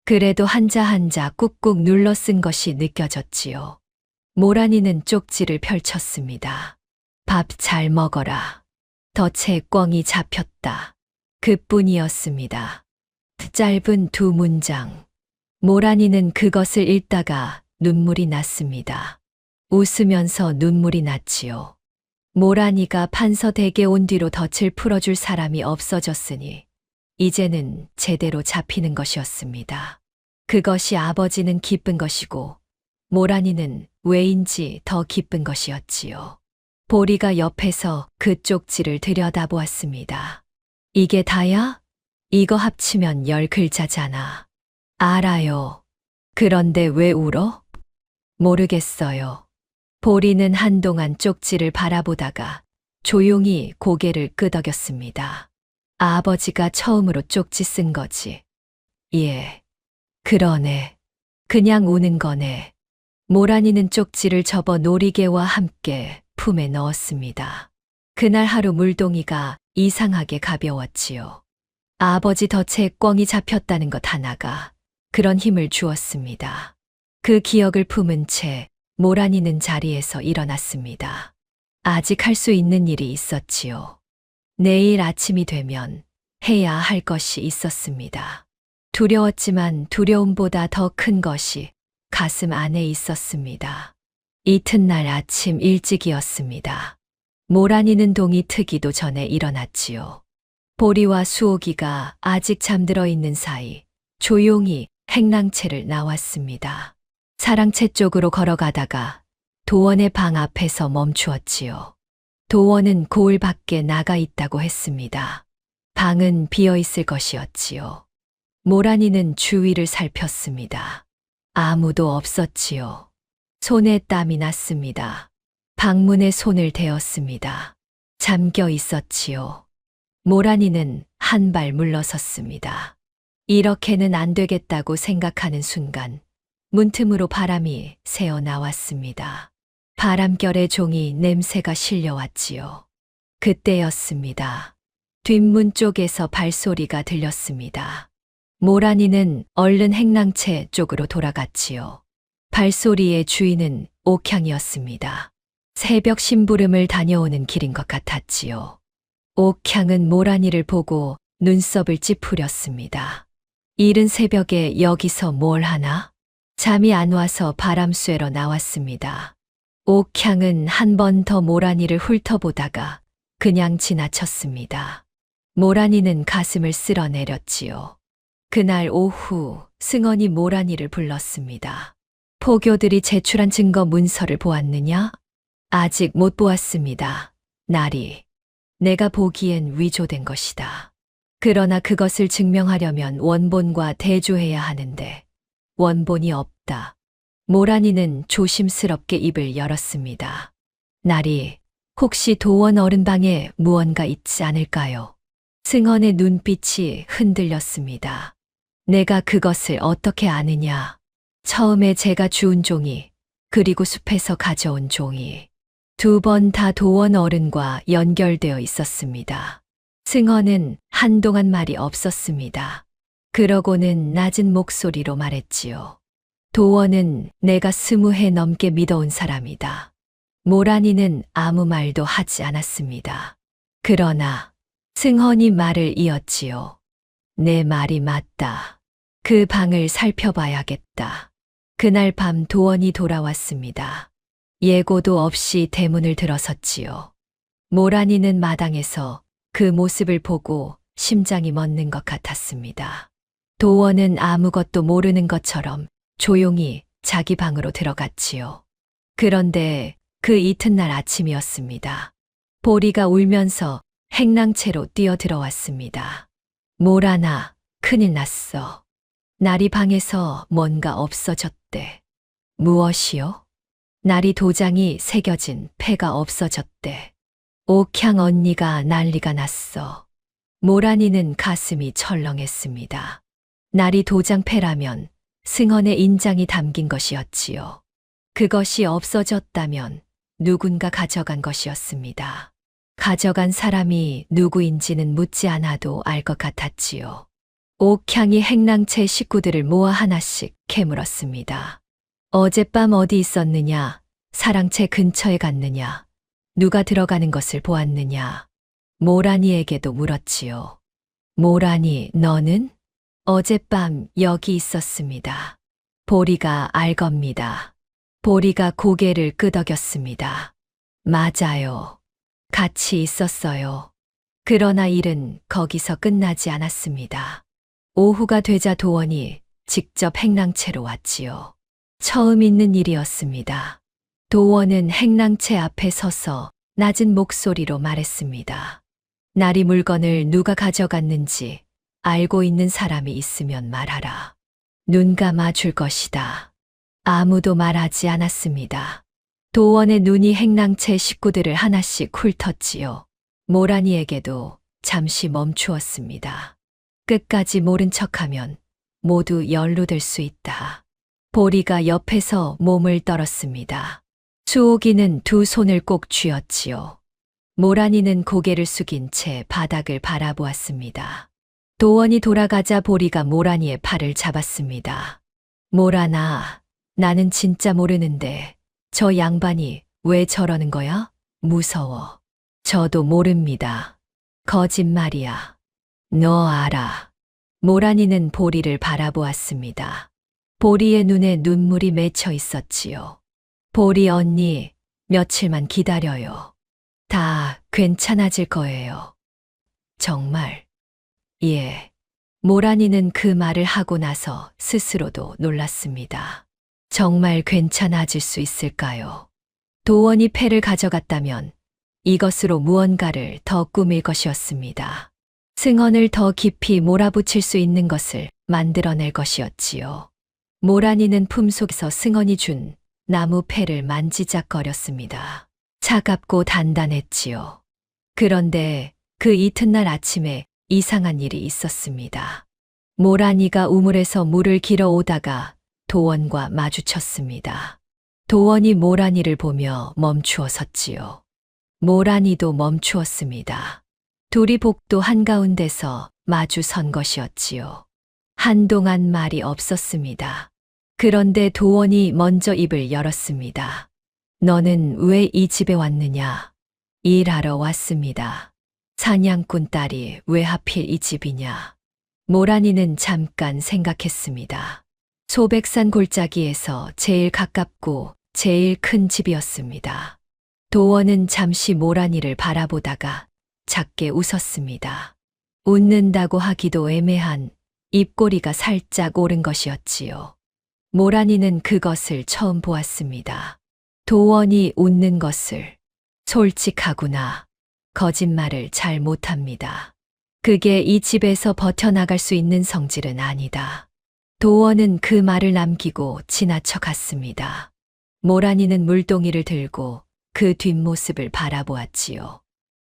그래도 한자 한자 꾹꾹 눌러 쓴 것이 느껴졌지요. 모란이는 쪽지를 펼쳤습니다. 밥 잘 먹어라. 덫에 꿩이 잡혔다. 그뿐이었습니다. 짧은 두 문장. 모란이는 그것을 읽다가 눈물이 났습니다. 웃으면서 눈물이 났지요. 모란이가 판서댁에 온 뒤로 덫을 풀어줄 사람이 없어졌으니 이제는 제대로 잡히는 것이었습니다. 그것이 아버지는 기쁜 것이고 모란이는 왜인지 더 기쁜 것이었지요. 보리가 옆에서 그 쪽지를 들여다보았습니다. 이게 다야? 이거 합치면 10글자잖아. 알아요. 그런데 왜 울어? 모르겠어요. 보리는 한동안 쪽지를 바라보다가 조용히 고개를 끄덕였습니다. 아버지가 처음으로 쪽지 쓴 거지. 예. 그러네. 그냥 우는 거네. 모란이는 쪽지를 접어 놀이개와 함께 품에 넣었습니다. 그날 하루 물동이가 이상하게 가벼웠지요. 아버지 덫에 꿩이 잡혔다는 것 하나가 그런 힘을 주었습니다. 그 기억을 품은 채 모란이는 자리에서 일어났습니다. 아직 할 수 있는 일이 있었지요. 내일 아침이 되면 해야 할 것이 있었습니다. 두려웠지만 두려움보다 더 큰 것이 가슴 안에 있었습니다. 이튿날 아침 일찍이었습니다. 모란이는 동이 트기도 전에 일어났지요. 보리와 수옥이가 아직 잠들어 있는 사이 조용히 행랑채를 나왔습니다. 사랑채 쪽으로 걸어가다가 도원의 방 앞에서 멈추었지요. 도원은 고을 밖에 나가 있다고 했습니다. 방은 비어 있을 것이었지요. 모란이는 주위를 살폈습니다. 아무도 없었지요. 손에 땀이 났습니다. 방문에 손을 대었습니다. 잠겨 있었지요. 모란이는 한 발 물러섰습니다. 이렇게는 안 되겠다고 생각하는 순간 문틈으로 바람이 새어 나왔습니다. 바람결에 종이 냄새가 실려왔지요. 그때였습니다. 뒷문 쪽에서 발소리가 들렸습니다. 모란이는 얼른 행랑채 쪽으로 돌아갔지요. 발소리의 주인은 옥향이었습니다. 새벽 심부름을 다녀오는 길인 것 같았지요. 옥향은 모란이를 보고 눈썹을 찌푸렸습니다. 이른 새벽에 여기서 뭘 하나? 잠이 안 와서 바람 쐬러 나왔습니다. 옥향은 한 번 더 모란이를 훑어보다가 그냥 지나쳤습니다. 모란이는 가슴을 쓸어내렸지요. 그날 오후 승원이 모란이를 불렀습니다. 포교들이 제출한 증거 문서를 보았느냐? 아직 못 보았습니다. 나리. 내가 보기엔 위조된 것이다. 그러나 그것을 증명하려면 원본과 대조해야 하는데 원본이 없다. 모란이는 조심스럽게 입을 열었습니다. 나리, 혹시 도원 어른 방에 무언가 있지 않을까요? 승헌의 눈빛이 흔들렸습니다. 내가 그것을 어떻게 아느냐? 처음에 제가 주운 종이, 그리고 숲에서 가져온 종이 두 번 다 도원 어른과 연결되어 있었습니다. 승헌은 한동안 말이 없었습니다. 그러고는 낮은 목소리로 말했지요. 도원은 내가 20해 넘게 믿어온 사람이다. 모란이는 아무 말도 하지 않았습니다. 그러나 승헌이 말을 이었지요. 내 말이 맞다. 그 방을 살펴봐야겠다. 그날 밤 도원이 돌아왔습니다. 예고도 없이 대문을 들어섰지요. 모란이는 마당에서 그 모습을 보고 심장이 멎는 것 같았습니다. 도원은 아무것도 모르는 것처럼 조용히 자기 방으로 들어갔지요. 그런데 그 이튿날 아침이었습니다. 보리가 울면서 행랑채로 뛰어들어왔습니다. 모란아, 큰일 났어. 나리 방에서 뭔가 없어졌대. 무엇이요? 나리 도장이 새겨진 패가 없어졌대. 옥향 언니가 난리가 났어. 모란이는 가슴이 철렁했습니다. 나리 도장패라면 승헌의 인장이 담긴 것이었지요. 그것이 없어졌다면 누군가 가져간 것이었습니다. 가져간 사람이 누구인지는 묻지 않아도 알 것 같았지요. 옥향이 행랑채 식구들을 모아 하나씩 캐물었습니다. 어젯밤 어디 있었느냐? 사랑채 근처에 갔느냐? 누가 들어가는 것을 보았느냐? 모란이에게도 물었지요. 모란이, 너는? 어젯밤 여기 있었습니다. 보리가 알 겁니다. 보리가 고개를 끄덕였습니다. 맞아요. 같이 있었어요. 그러나 일은 거기서 끝나지 않았습니다. 오후가 되자 도원이 직접 행랑채로 왔지요. 처음 있는 일이었습니다. 도원은 행랑채 앞에 서서 낮은 목소리로 말했습니다. 나리 물건을 누가 가져갔는지 알고 있는 사람이 있으면 말하라. 눈 감아 줄 것이다. 아무도 말하지 않았습니다. 도원의 눈이 행랑채 식구들을 하나씩 훑었지요. 모란이에게도 잠시 멈추었습니다. 끝까지 모른 척하면 모두 연루될 수 있다. 보리가 옆에서 몸을 떨었습니다. 수옥이는 두 손을 꼭 쥐었지요. 모란이는 고개를 숙인 채 바닥을 바라보았습니다. 도원이 돌아가자 보리가 모란이의 팔을 잡았습니다. 모란아, 나는 진짜 모르는데 저 양반이 왜 저러는 거야? 무서워. 저도 모릅니다. 거짓말이야. 너 알아. 모란이는 보리를 바라보았습니다. 보리의 눈에 눈물이 맺혀 있었지요. 보리 언니, 며칠만 기다려요. 다 괜찮아질 거예요. 정말. 예. 모란이는 그 말을 하고 나서 스스로도 놀랐습니다. 정말 괜찮아질 수 있을까요? 도원이 패를 가져갔다면 이것으로 무언가를 더 꾸밀 것이었습니다. 승헌을 더 깊이 몰아붙일 수 있는 것을 만들어낼 것이었지요. 모란이는 품속에서 승헌이 준 나무 패를 만지작거렸습니다. 차갑고 단단했지요. 그런데 그 이튿날 아침에 이상한 일이 있었습니다. 모란이가 우물에서 물을 길어 오다가 도원과 마주쳤습니다. 도원이 모란이를 보며 멈추어 섰지요. 모란이도 멈추었습니다. 둘이 복도 한가운데서 마주 선 것이었지요. 한동안 말이 없었습니다. 그런데 도원이 먼저 입을 열었습니다. 너는 왜 이 집에 왔느냐? 일하러 왔습니다. 사냥꾼 딸이 왜 하필 이 집이냐? 모란이는 잠깐 생각했습니다. 소백산 골짜기에서 제일 가깝고 제일 큰 집이었습니다. 도원은 잠시 모란이를 바라보다가 작게 웃었습니다. 웃는다고 하기도 애매한 입꼬리가 살짝 오른 것이었지요. 모란이는 그것을 처음 보았습니다. 도원이 웃는 것을. 솔직하구나. 거짓말을 잘 못합니다. 그게 이 집에서 버텨나갈 수 있는 성질은 아니다. 도원은 그 말을 남기고 지나쳐 갔습니다. 모란이는 물동이를 들고 그 뒷모습을 바라보았지요.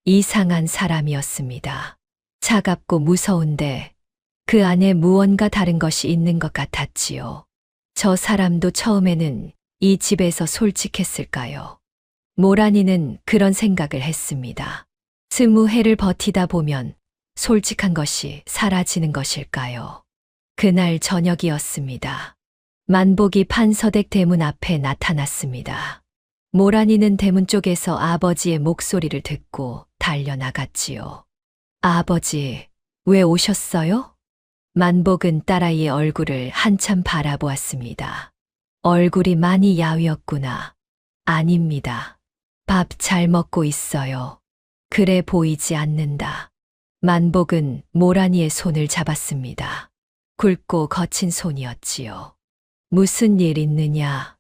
이상한 사람이었습니다. 차갑고 무서운데 그 안에 무언가 다른 것이 있는 것 같았지요. 저 사람도 처음에는 이 집에서 솔직했을까요? 모란이는 그런 생각을 했습니다. 20해를 버티다 보면 솔직한 것이 사라지는 것일까요? 그날 저녁이었습니다. 만복이 판서댁 대문 앞에 나타났습니다. 모란이는 대문 쪽에서 아버지의 목소리를 듣고 달려나갔지요. 아버지, 왜 오셨어요? 만복은 딸아이의 얼굴을 한참 바라보았습니다. 얼굴이 많이 야위었구나. 아닙니다. 밥 잘 먹고 있어요. 그래 보이지 않는다. 만복은 모란이의 손을 잡았습니다. 굵고 거친 손이었지요. 무슨 일 있느냐?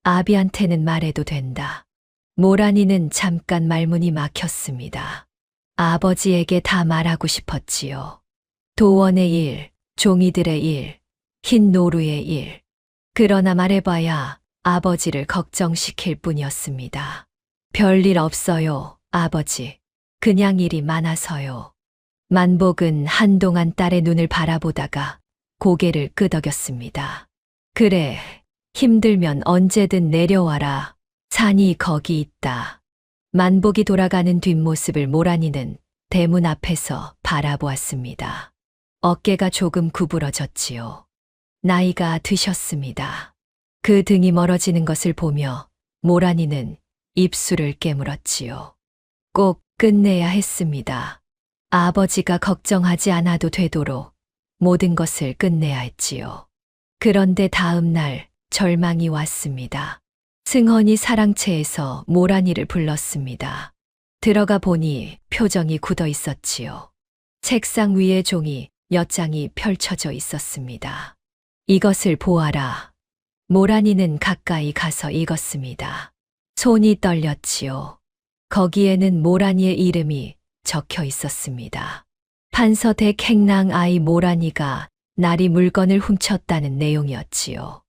아비한테는 말해도 된다. 모란이는 잠깐 말문이 막혔습니다. 아버지에게 다 말하고 싶었지요. 도원의 일, 종이들의 일, 흰 노루의 일. 그러나 말해봐야 아버지를 걱정시킬 뿐이었습니다. 별일 없어요, 아버지. 그냥 일이 많아서요. 만복은 한동안 딸의 눈을 바라보다가 고개를 끄덕였습니다. 그래, 힘들면 언제든 내려와라. 산이 거기 있다. 만복이 돌아가는 뒷모습을 모란이는 대문 앞에서 바라보았습니다. 어깨가 조금 구부러졌지요. 나이가 드셨습니다. 그 등이 멀어지는 것을 보며 모란이는 입술을 깨물었지요. 꼭 끝내야 했습니다. 아버지가 걱정하지 않아도 되도록 모든 것을 끝내야 했지요. 그런데 다음 날 절망이 왔습니다. 승헌이 사랑채에서 모란이를 불렀습니다. 들어가 보니 표정이 굳어 있었지요. 책상 위에 종이 몇 장이 펼쳐져 있었습니다. 이것을 보아라. 모란이는 가까이 가서 읽었습니다. 손이 떨렸지요. 거기에는 모란이의 이름이 적혀 있었습니다. 판서댁 행랑 아이 모란이가 날이 물건을 훔쳤다는 내용이었지요.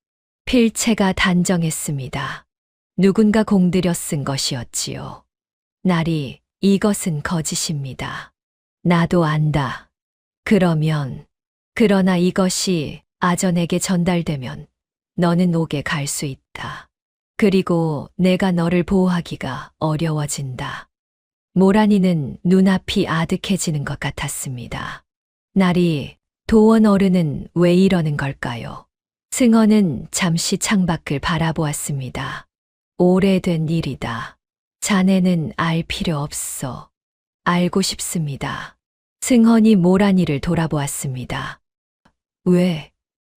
필체가 단정했습니다. 누군가 공들여 쓴 것이었지요. 날이 이것은 거짓입니다. 나도 안다. 그러나 이것이 아전에게 전달되면 너는 옥에 갈 수 있다. 그리고 내가 너를 보호하기가 어려워진다. 모란이는 눈앞이 아득해지는 것 같았습니다. 날이 도원 어른은 왜 이러는 걸까요? 승헌은 잠시 창밖을 바라보았습니다. 오래된 일이다. 자네는 알 필요 없어. 알고 싶습니다. 승헌이 모란이를 돌아보았습니다. 왜?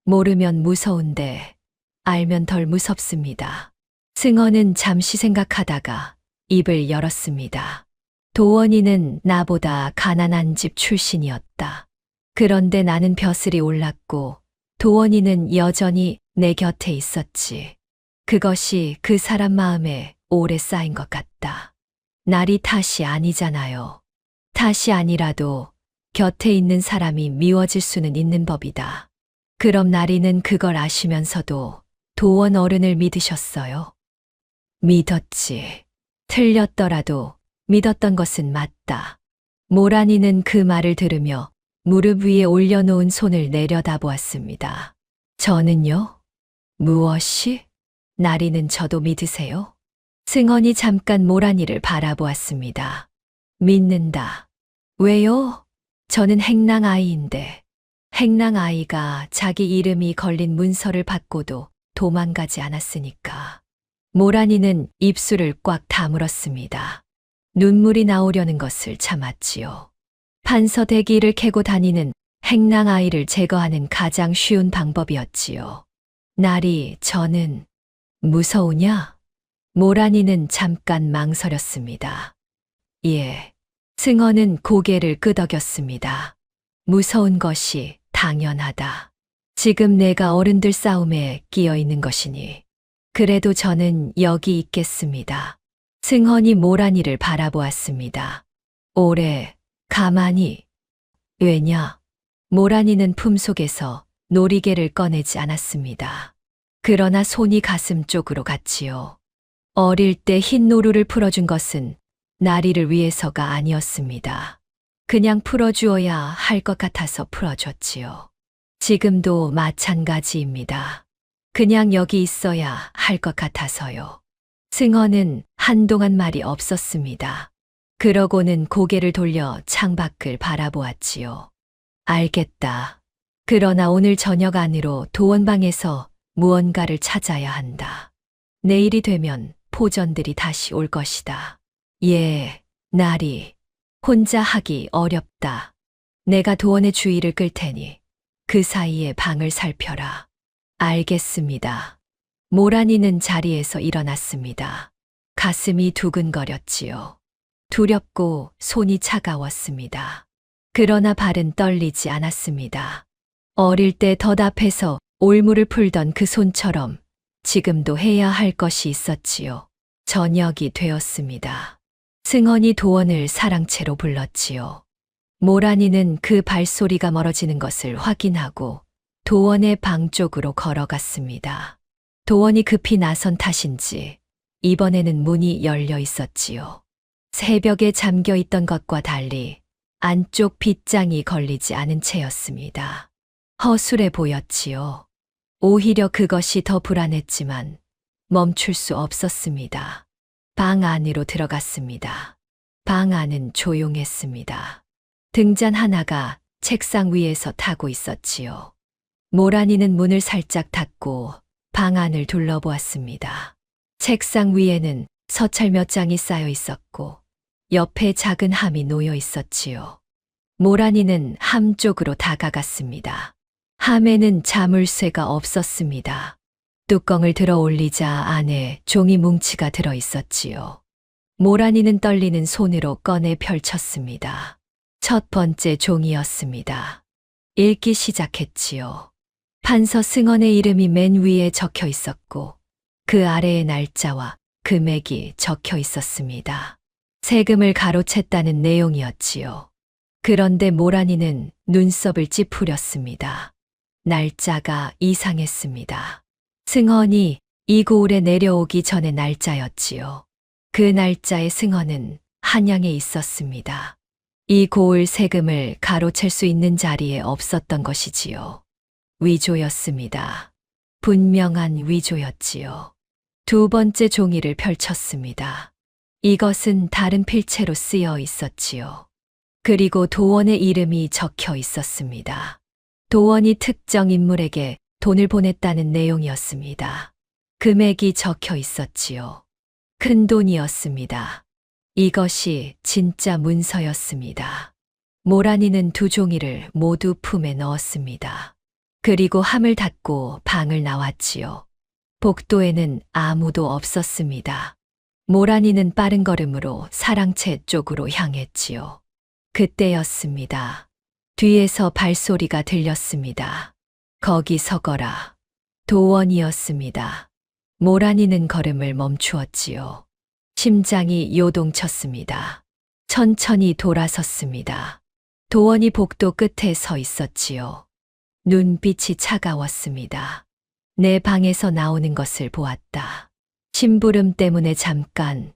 모르면 무서운데 알면 덜 무섭습니다. 승헌은 잠시 생각하다가 입을 열었습니다. 도원이는 나보다 가난한 집 출신이었다. 그런데 나는 벼슬이 올랐고 도원이는 여전히 내 곁에 있었지. 그것이 그 사람 마음에 오래 쌓인 것 같다. 날이 탓이 아니잖아요. 탓이 아니라도 곁에 있는 사람이 미워질 수는 있는 법이다. 그럼 나리는 그걸 아시면서도 도원 어른을 믿으셨어요? 믿었지. 틀렸더라도 믿었던 것은 맞다. 모란이는 그 말을 들으며 무릎 위에 올려놓은 손을 내려다보았습니다. 저는요? 무엇이? 나리는 저도 믿으세요? 승헌이 잠깐 모란이를 바라보았습니다. 믿는다. 왜요? 저는 행랑아이인데. 행랑아이가 자기 이름이 걸린 문서를 받고도 도망가지 않았으니까. 모란이는 입술을 꽉 다물었습니다. 눈물이 나오려는 것을 참았지요. 판서대기를 캐고 다니는 행랑아이를 제거하는 가장 쉬운 방법이었지요. 날이 저는 무서우냐? 모란이는 잠깐 망설였습니다. 예. 승헌은 고개를 끄덕였습니다. 무서운 것이 당연하다. 지금 내가 어른들 싸움에 끼어 있는 것이니. 그래도 저는 여기 있겠습니다. 승헌이 모란이를 바라보았습니다. 오래, 가만히. 왜냐? 모란이는 품속에서 놀이개를 꺼내지 않았습니다. 그러나 손이 가슴 쪽으로 갔지요. 어릴 때 흰 노루를 풀어준 것은 나리를 위해서가 아니었습니다. 그냥 풀어주어야 할 것 같아서 풀어줬지요. 지금도 마찬가지입니다. 그냥 여기 있어야 할 것 같아서요. 승헌은 한동안 말이 없었습니다. 그러고는 고개를 돌려 창밖을 바라보았지요. 알겠다. 그러나 오늘 저녁 안으로 도원방에서 무언가를 찾아야 한다. 내일이 되면 포전들이 다시 올 것이다. 예, 나리. 혼자 하기 어렵다. 내가 도원의 주의를 끌 테니 그 사이에 방을 살펴라. 알겠습니다. 모란이는 자리에서 일어났습니다. 가슴이 두근거렸지요. 두렵고 손이 차가웠습니다. 그러나 발은 떨리지 않았습니다. 어릴 때 덧앞에서 올무를 풀던 그 손처럼 지금도 해야 할 것이 있었지요. 저녁이 되었습니다. 승헌이 도원을 사랑채로 불렀지요. 모란이는 그 발소리가 멀어지는 것을 확인하고 도원의 방 쪽으로 걸어갔습니다. 도원이 급히 나선 탓인지 이번에는 문이 열려 있었지요. 새벽에 잠겨 있던 것과 달리 안쪽 빗장이 걸리지 않은 채였습니다. 허술해 보였지요. 오히려 그것이 더 불안했지만 멈출 수 없었습니다. 방 안으로 들어갔습니다. 방 안은 조용했습니다. 등잔 하나가 책상 위에서 타고 있었지요. 모란이는 문을 살짝 닫고 방 안을 둘러보았습니다. 책상 위에는 서찰 몇 장이 쌓여 있었고 옆에 작은 함이 놓여 있었지요. 모란이는 함 쪽으로 다가갔습니다. 함에는 자물쇠가 없었습니다. 뚜껑을 들어 올리자 안에 종이 뭉치가 들어 있었지요. 모란이는 떨리는 손으로 꺼내 펼쳤습니다. 첫 번째 종이였습니다. 읽기 시작했지요. 판서 승헌의 이름이 맨 위에 적혀 있었고 그 아래의 날짜와 금액이 적혀 있었습니다. 세금을 가로챘다는 내용이었지요. 그런데 모란이는 눈썹을 찌푸렸습니다. 날짜가 이상했습니다. 승헌이 이 고을에 내려오기 전의 날짜였지요. 그 날짜에 승헌은 한양에 있었습니다. 이 고을 세금을 가로챌 수 있는 자리에 없었던 것이지요. 위조였습니다. 분명한 위조였지요. 두 번째 종이를 펼쳤습니다. 이것은 다른 필체로 쓰여 있었지요. 그리고 도원의 이름이 적혀 있었습니다. 도원이 특정 인물에게 돈을 보냈다는 내용이었습니다. 금액이 적혀 있었지요. 큰 돈이었습니다. 이것이 진짜 문서였습니다. 모란이는 두 종이를 모두 품에 넣었습니다. 그리고 함을 닫고 방을 나왔지요. 복도에는 아무도 없었습니다. 모란이는 빠른 걸음으로 사랑채 쪽으로 향했지요. 그때였습니다. 뒤에서 발소리가 들렸습니다. 거기 서거라. 도원이었습니다. 모란이는 걸음을 멈추었지요. 심장이 요동쳤습니다. 천천히 돌아섰습니다. 도원이 복도 끝에 서 있었지요. 눈빛이 차가웠습니다. 내 방에서 나오는 것을 보았다. 심부름 때문에 잠깐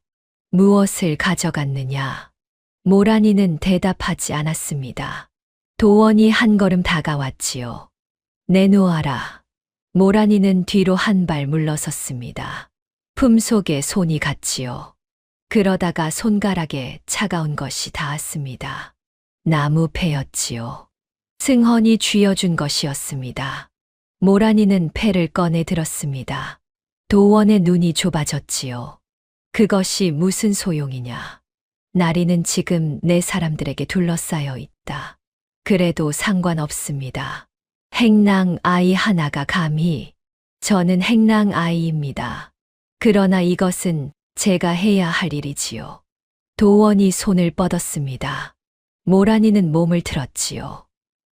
무엇을 가져갔느냐? 모란이는 대답하지 않았습니다. 도원이 한 걸음 다가왔지요. 내놓아라. 모란이는 뒤로 한 발 물러섰습니다. 품속에 손이 갔지요. 그러다가 손가락에 차가운 것이 닿았습니다. 나무 패였지요. 승헌이 쥐어준 것이었습니다. 모란이는 패를 꺼내 들었습니다. 도원의 눈이 좁아졌지요. 그것이 무슨 소용이냐. 나리는 지금 내 사람들에게 둘러싸여 있다. 그래도 상관없습니다. 행랑 아이 하나가 감히. 저는 행랑 아이입니다. 그러나 이것은 제가 해야 할 일이지요. 도원이 손을 뻗었습니다. 모란이는 몸을 틀었지요.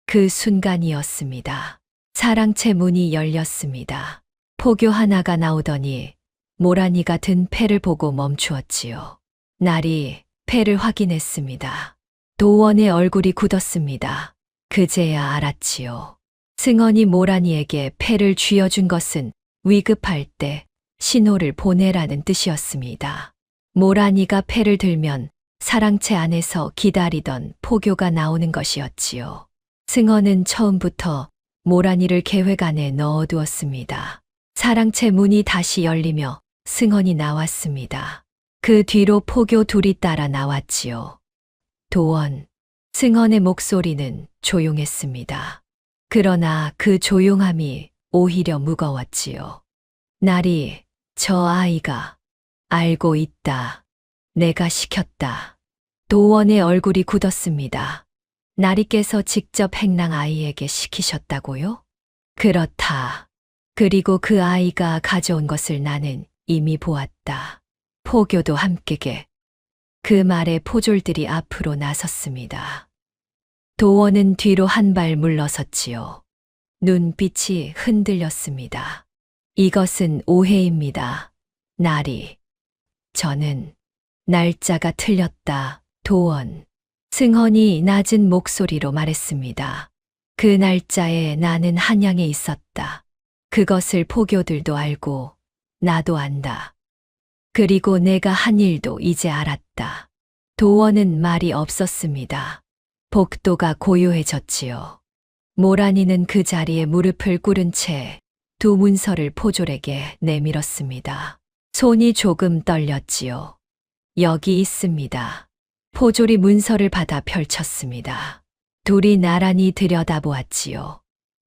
그 순간이었습니다. 사랑채 문이 열렸습니다. 포교 하나가 나오더니 모란이가 든 패를 보고 멈추었지요. 날이 패를 확인했습니다. 도원의 얼굴이 굳었습니다. 그제야 알았지요. 승헌이 모란이에게 패를 쥐어준 것은 위급할 때 신호를 보내라는 뜻이었습니다. 모란이가 패를 들면 사랑채 안에서 기다리던 포교가 나오는 것이었지요. 승헌은 처음부터 모란이를 계획 안에 넣어두었습니다. 사랑채 문이 다시 열리며 승헌이 나왔습니다. 그 뒤로 포교 둘이 따라 나왔지요. 도원, 승헌의 목소리는 조용했습니다. 그러나 그 조용함이 오히려 무거웠지요. 날이, 저 아이가 알고 있다. 내가 시켰다. 도원의 얼굴이 굳었습니다. 나리께서 직접 행랑 아이에게 시키셨다고요? 그렇다. 그리고 그 아이가 가져온 것을 나는 이미 보았다. 포교도 함께게. 그 말에 포졸들이 앞으로 나섰습니다. 도원은 뒤로 한 발 물러섰지요. 눈빛이 흔들렸습니다. 이것은 오해입니다. 나리. 저는 날짜가 틀렸다. 도원. 승헌이 낮은 목소리로 말했습니다. 그 날짜에 나는 한양에 있었다. 그것을 포교들도 알고 나도 안다. 그리고 내가 한 일도 이제 알았다. 도원은 말이 없었습니다. 복도가 고요해졌지요. 모란이는 그 자리에 무릎을 꿇은 채 두 문서를 포졸에게 내밀었습니다. 손이 조금 떨렸지요. 여기 있습니다. 포졸이 문서를 받아 펼쳤습니다. 둘이 나란히 들여다보았지요.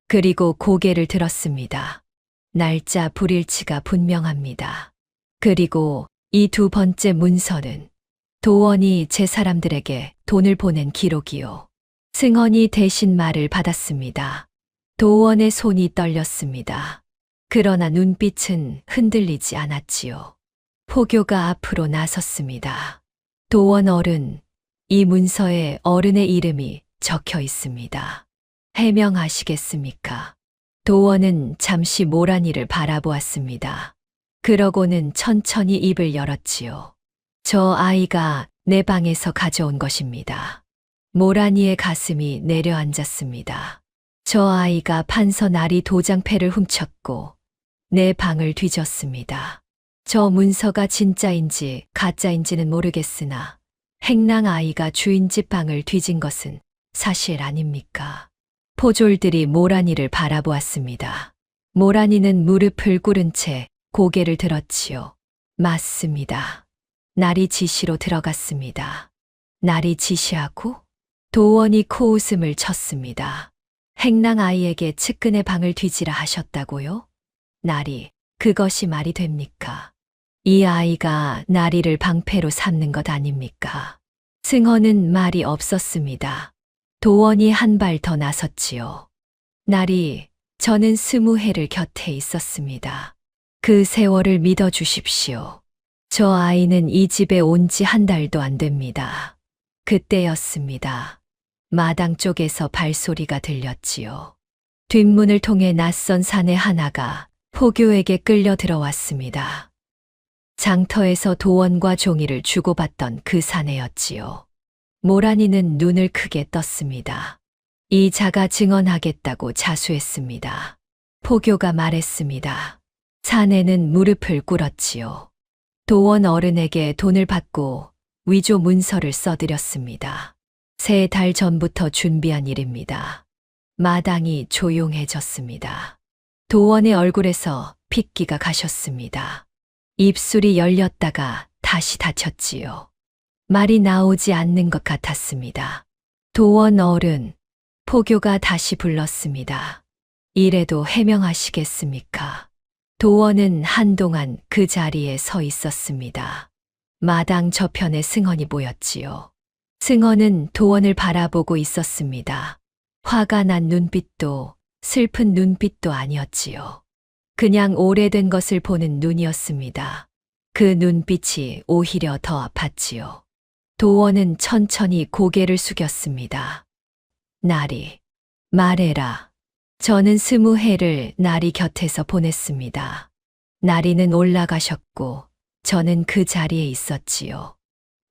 그리고 고개를 들었습니다. 날짜 불일치가 분명합니다. 그리고 이 두 번째 문서는 도원이 제 사람들에게 돈을 보낸 기록이요. 승헌이 대신 말을 받았습니다. 도원의 손이 떨렸습니다. 그러나 눈빛은 흔들리지 않았지요. 포교가 앞으로 나섰습니다. 도원 어른, 이 문서에 어른의 이름이 적혀 있습니다. 해명하시겠습니까? 도원은 잠시 모란이를 바라보았습니다. 그러고는 천천히 입을 열었지요. 저 아이가 내 방에서 가져온 것입니다. 모란이의 가슴이 내려앉았습니다. 저 아이가 판서 날이 도장패를 훔쳤고 내 방을 뒤졌습니다. 저 문서가 진짜인지 가짜인지는 모르겠으나 행랑 아이가 주인 집 방을 뒤진 것은 사실 아닙니까? 포졸들이 모란이를 바라보았습니다. 모란이는 무릎을 꿇은 채 고개를 들었지요. 맞습니다. 날이 지시로 들어갔습니다. 날이 지시하고 도원이 코웃음을 쳤습니다. 행랑 아이에게 측근의 방을 뒤지라 하셨다고요? 날이 그것이 말이 됩니까? 이 아이가 나리를 방패로 삼는 것 아닙니까? 승헌은 말이 없었습니다. 도원이 한 발 더 나섰지요. 날이 저는 20해를 곁에 있었습니다. 그 세월을 믿어주십시오. 저 아이는 이 집에 온 지 한 달도 안 됩니다. 그때였습니다. 마당 쪽에서 발소리가 들렸지요. 뒷문을 통해 낯선 사내 하나가 포교에게 끌려 들어왔습니다. 장터에서 도원과 종이를 주고받던 그 사내였지요. 모란이는 눈을 크게 떴습니다. 이 자가 증언하겠다고 자수했습니다. 포교가 말했습니다. 사내는 무릎을 꿇었지요. 도원 어른에게 돈을 받고 위조 문서를 써드렸습니다. 3달 전부터 준비한 일입니다. 마당이 조용해졌습니다. 도원의 얼굴에서 핏기가 가셨습니다. 입술이 열렸다가 다시 닫혔지요. 말이 나오지 않는 것 같았습니다. 도원 어른, 포교가 다시 불렀습니다. 이래도 해명하시겠습니까? 도원은 한동안 그 자리에 서 있었습니다. 마당 저편에 승헌이 보였지요. 승헌은 도원을 바라보고 있었습니다. 화가 난 눈빛도 슬픈 눈빛도 아니었지요. 그냥 오래된 것을 보는 눈이었습니다. 그 눈빛이 오히려 더 아팠지요. 도원은 천천히 고개를 숙였습니다. 나리, 말해라. 저는 20해를 나리 곁에서 보냈습니다. 나리는 올라가셨고 저는 그 자리에 있었지요.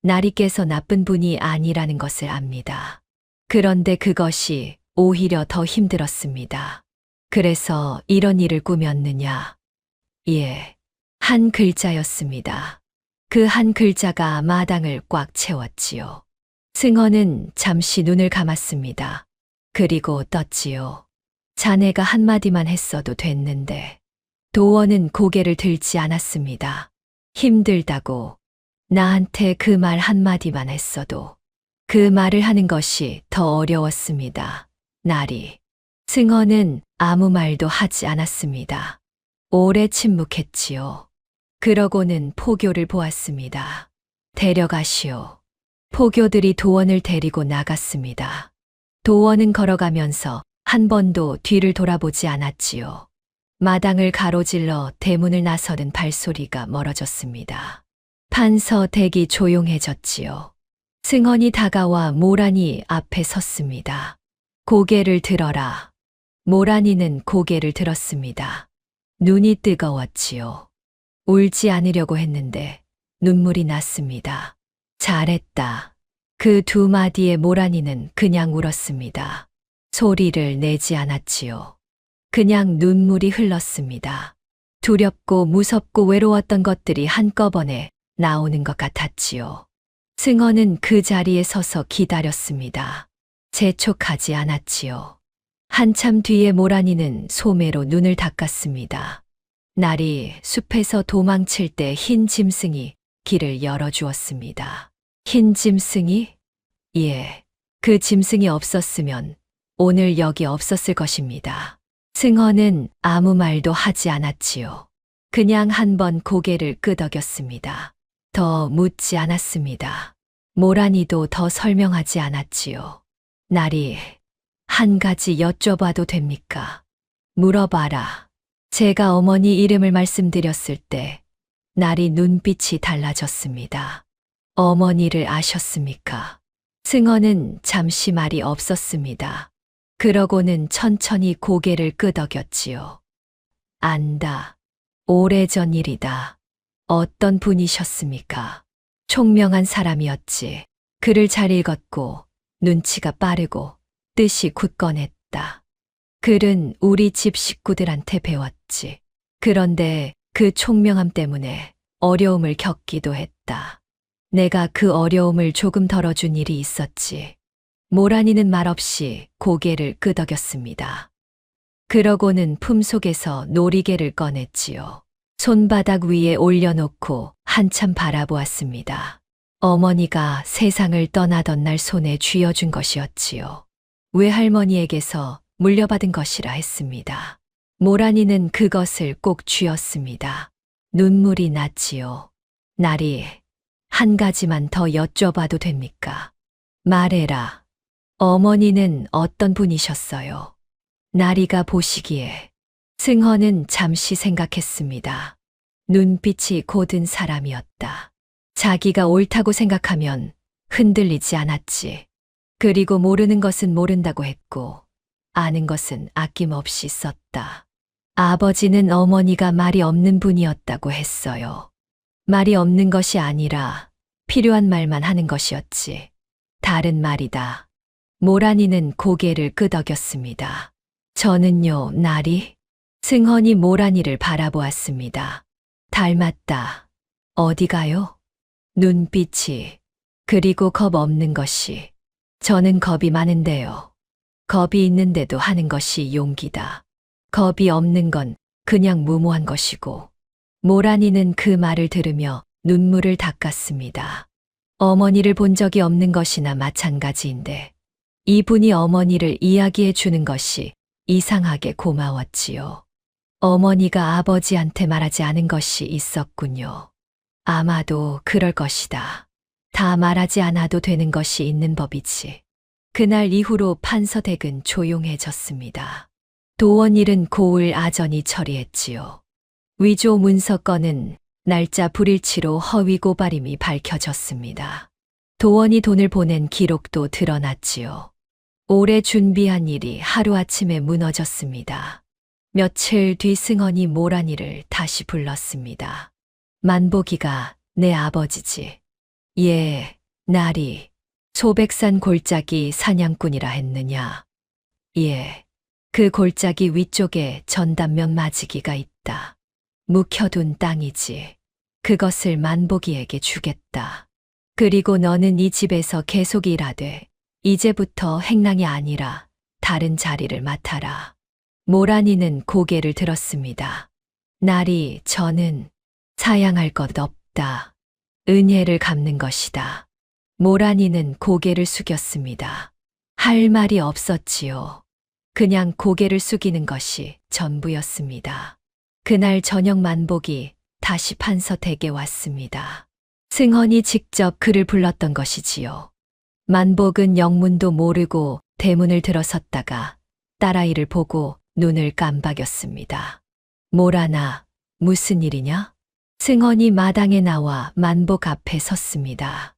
나리께서 나쁜 분이 아니라는 것을 압니다. 그런데 그것이 오히려 더 힘들었습니다. 그래서 이런 일을 꾸몄느냐? 예, 한 글자였습니다. 그 한 글자가 마당을 꽉 채웠지요. 승헌은 잠시 눈을 감았습니다. 그리고 떴지요. 자네가 한마디만 했어도 됐는데. 도원은 고개를 들지 않았습니다. 힘들다고 나한테 그 말 한마디만 했어도 그 말을 하는 것이 더 어려웠습니다. 나리. 승헌은 아무 말도 하지 않았습니다. 오래 침묵했지요. 그러고는 포교를 보았습니다. 데려가시오. 포교들이 도원을 데리고 나갔습니다. 도원은 걸어가면서 한 번도 뒤를 돌아보지 않았지요. 마당을 가로질러 대문을 나서는 발소리가 멀어졌습니다. 판서 댁이 조용해졌지요. 승헌이 다가와 모란이 앞에 섰습니다. 고개를 들어라. 모란이는 고개를 들었습니다. 눈이 뜨거웠지요. 울지 않으려고 했는데 눈물이 났습니다. 잘했다. 그 두 마디에 모란이는 그냥 울었습니다. 소리를 내지 않았지요. 그냥 눈물이 흘렀습니다. 두렵고 무섭고 외로웠던 것들이 한꺼번에 나오는 것 같았지요. 승헌은 그 자리에 서서 기다렸습니다. 재촉하지 않았지요. 한참 뒤에 모란이는 소매로 눈을 닦았습니다. 날이 숲에서 도망칠 때 흰 짐승이 길을 열어주었습니다. 흰 짐승이? 예, 그 짐승이 없었으면 오늘 여기 없었을 것입니다. 승헌은 아무 말도 하지 않았지요. 그냥 한번 고개를 끄덕였습니다. 더 묻지 않았습니다. 모란이도 더 설명하지 않았지요. 날이 한 가지 여쭤봐도 됩니까? 물어봐라. 제가 어머니 이름을 말씀드렸을 때 날이 눈빛이 달라졌습니다. 어머니를 아셨습니까? 승헌은 잠시 말이 없었습니다. 그러고는 천천히 고개를 끄덕였지요. 안다. 오래전 일이다. 어떤 분이셨습니까? 총명한 사람이었지. 글을 잘 읽었고 눈치가 빠르고 뜻이 굳건했다. 글은 우리 집 식구들한테 배웠지. 그런데 그 총명함 때문에 어려움을 겪기도 했다. 내가 그 어려움을 조금 덜어준 일이 있었지. 모란이는 말없이 고개를 끄덕였습니다. 그러고는 품속에서 놀이개를 꺼냈지요. 손바닥 위에 올려놓고 한참 바라보았습니다. 어머니가 세상을 떠나던 날 손에 쥐어준 것이었지요. 외할머니에게서 물려받은 것이라 했습니다. 모란이는 그것을 꼭 쥐었습니다. 눈물이 났지요. 나리, 한 가지만 더 여쭤봐도 됩니까? 말해라. 어머니는 어떤 분이셨어요? 나리가 보시기에 승헌은 잠시 생각했습니다. 눈빛이 고든 사람이었다. 자기가 옳다고 생각하면 흔들리지 않았지. 그리고 모르는 것은 모른다고 했고 아는 것은 아낌없이 썼다. 아버지는 어머니가 말이 없는 분이었다고 했어요. 말이 없는 것이 아니라 필요한 말만 하는 것이었지. 다른 말이다. 모란이는 고개를 끄덕였습니다. 저는요, 나리? 승헌이 모란이를 바라보았습니다. 닮았다. 어디 가요? 눈빛이, 그리고 겁 없는 것이. 저는 겁이 많은데요. 겁이 있는데도 하는 것이 용기다. 겁이 없는 건 그냥 무모한 것이고. 모란이는 그 말을 들으며 눈물을 닦았습니다. 어머니를 본 적이 없는 것이나 마찬가지인데 이분이 어머니를 이야기해 주는 것이 이상하게 고마웠지요. 어머니가 아버지한테 말하지 않은 것이 있었군요. 아마도 그럴 것이다. 다 말하지 않아도 되는 것이 있는 법이지. 그날 이후로 판서댁은 조용해졌습니다. 도원일은 고을 아전이 처리했지요. 위조 문서 건은 날짜 불일치로 허위 고발임이 밝혀졌습니다. 도원이 돈을 보낸 기록도 드러났지요. 오래 준비한 일이 하루아침에 무너졌습니다. 며칠 뒤 승헌이 모란이를 다시 불렀습니다. 만보기가 내 아버지지. 예, 나리. 소백산 골짜기 사냥꾼이라 했느냐. 예, 그 골짜기 위쪽에 전단면 마지기가 있다. 묵혀둔 땅이지. 그것을 만보기에게 주겠다. 그리고 너는 이 집에서 계속 일하되 이제부터 행랑이 아니라 다른 자리를 맡아라. 모란이는 고개를 들었습니다. 나리, 저는 사양할 것 없다. 은혜를 갚는 것이다. 모란이는 고개를 숙였습니다. 할 말이 없었지요. 그냥 고개를 숙이는 것이 전부였습니다. 그날 저녁 만복이 다시 판서댁에 왔습니다. 승헌이 직접 그를 불렀던 것이지요. 만복은 영문도 모르고 대문을 들어섰다가 딸아이를 보고 눈을 깜박였습니다. 모란아, 무슨 일이냐? 승헌이 마당에 나와 만복 앞에 섰습니다.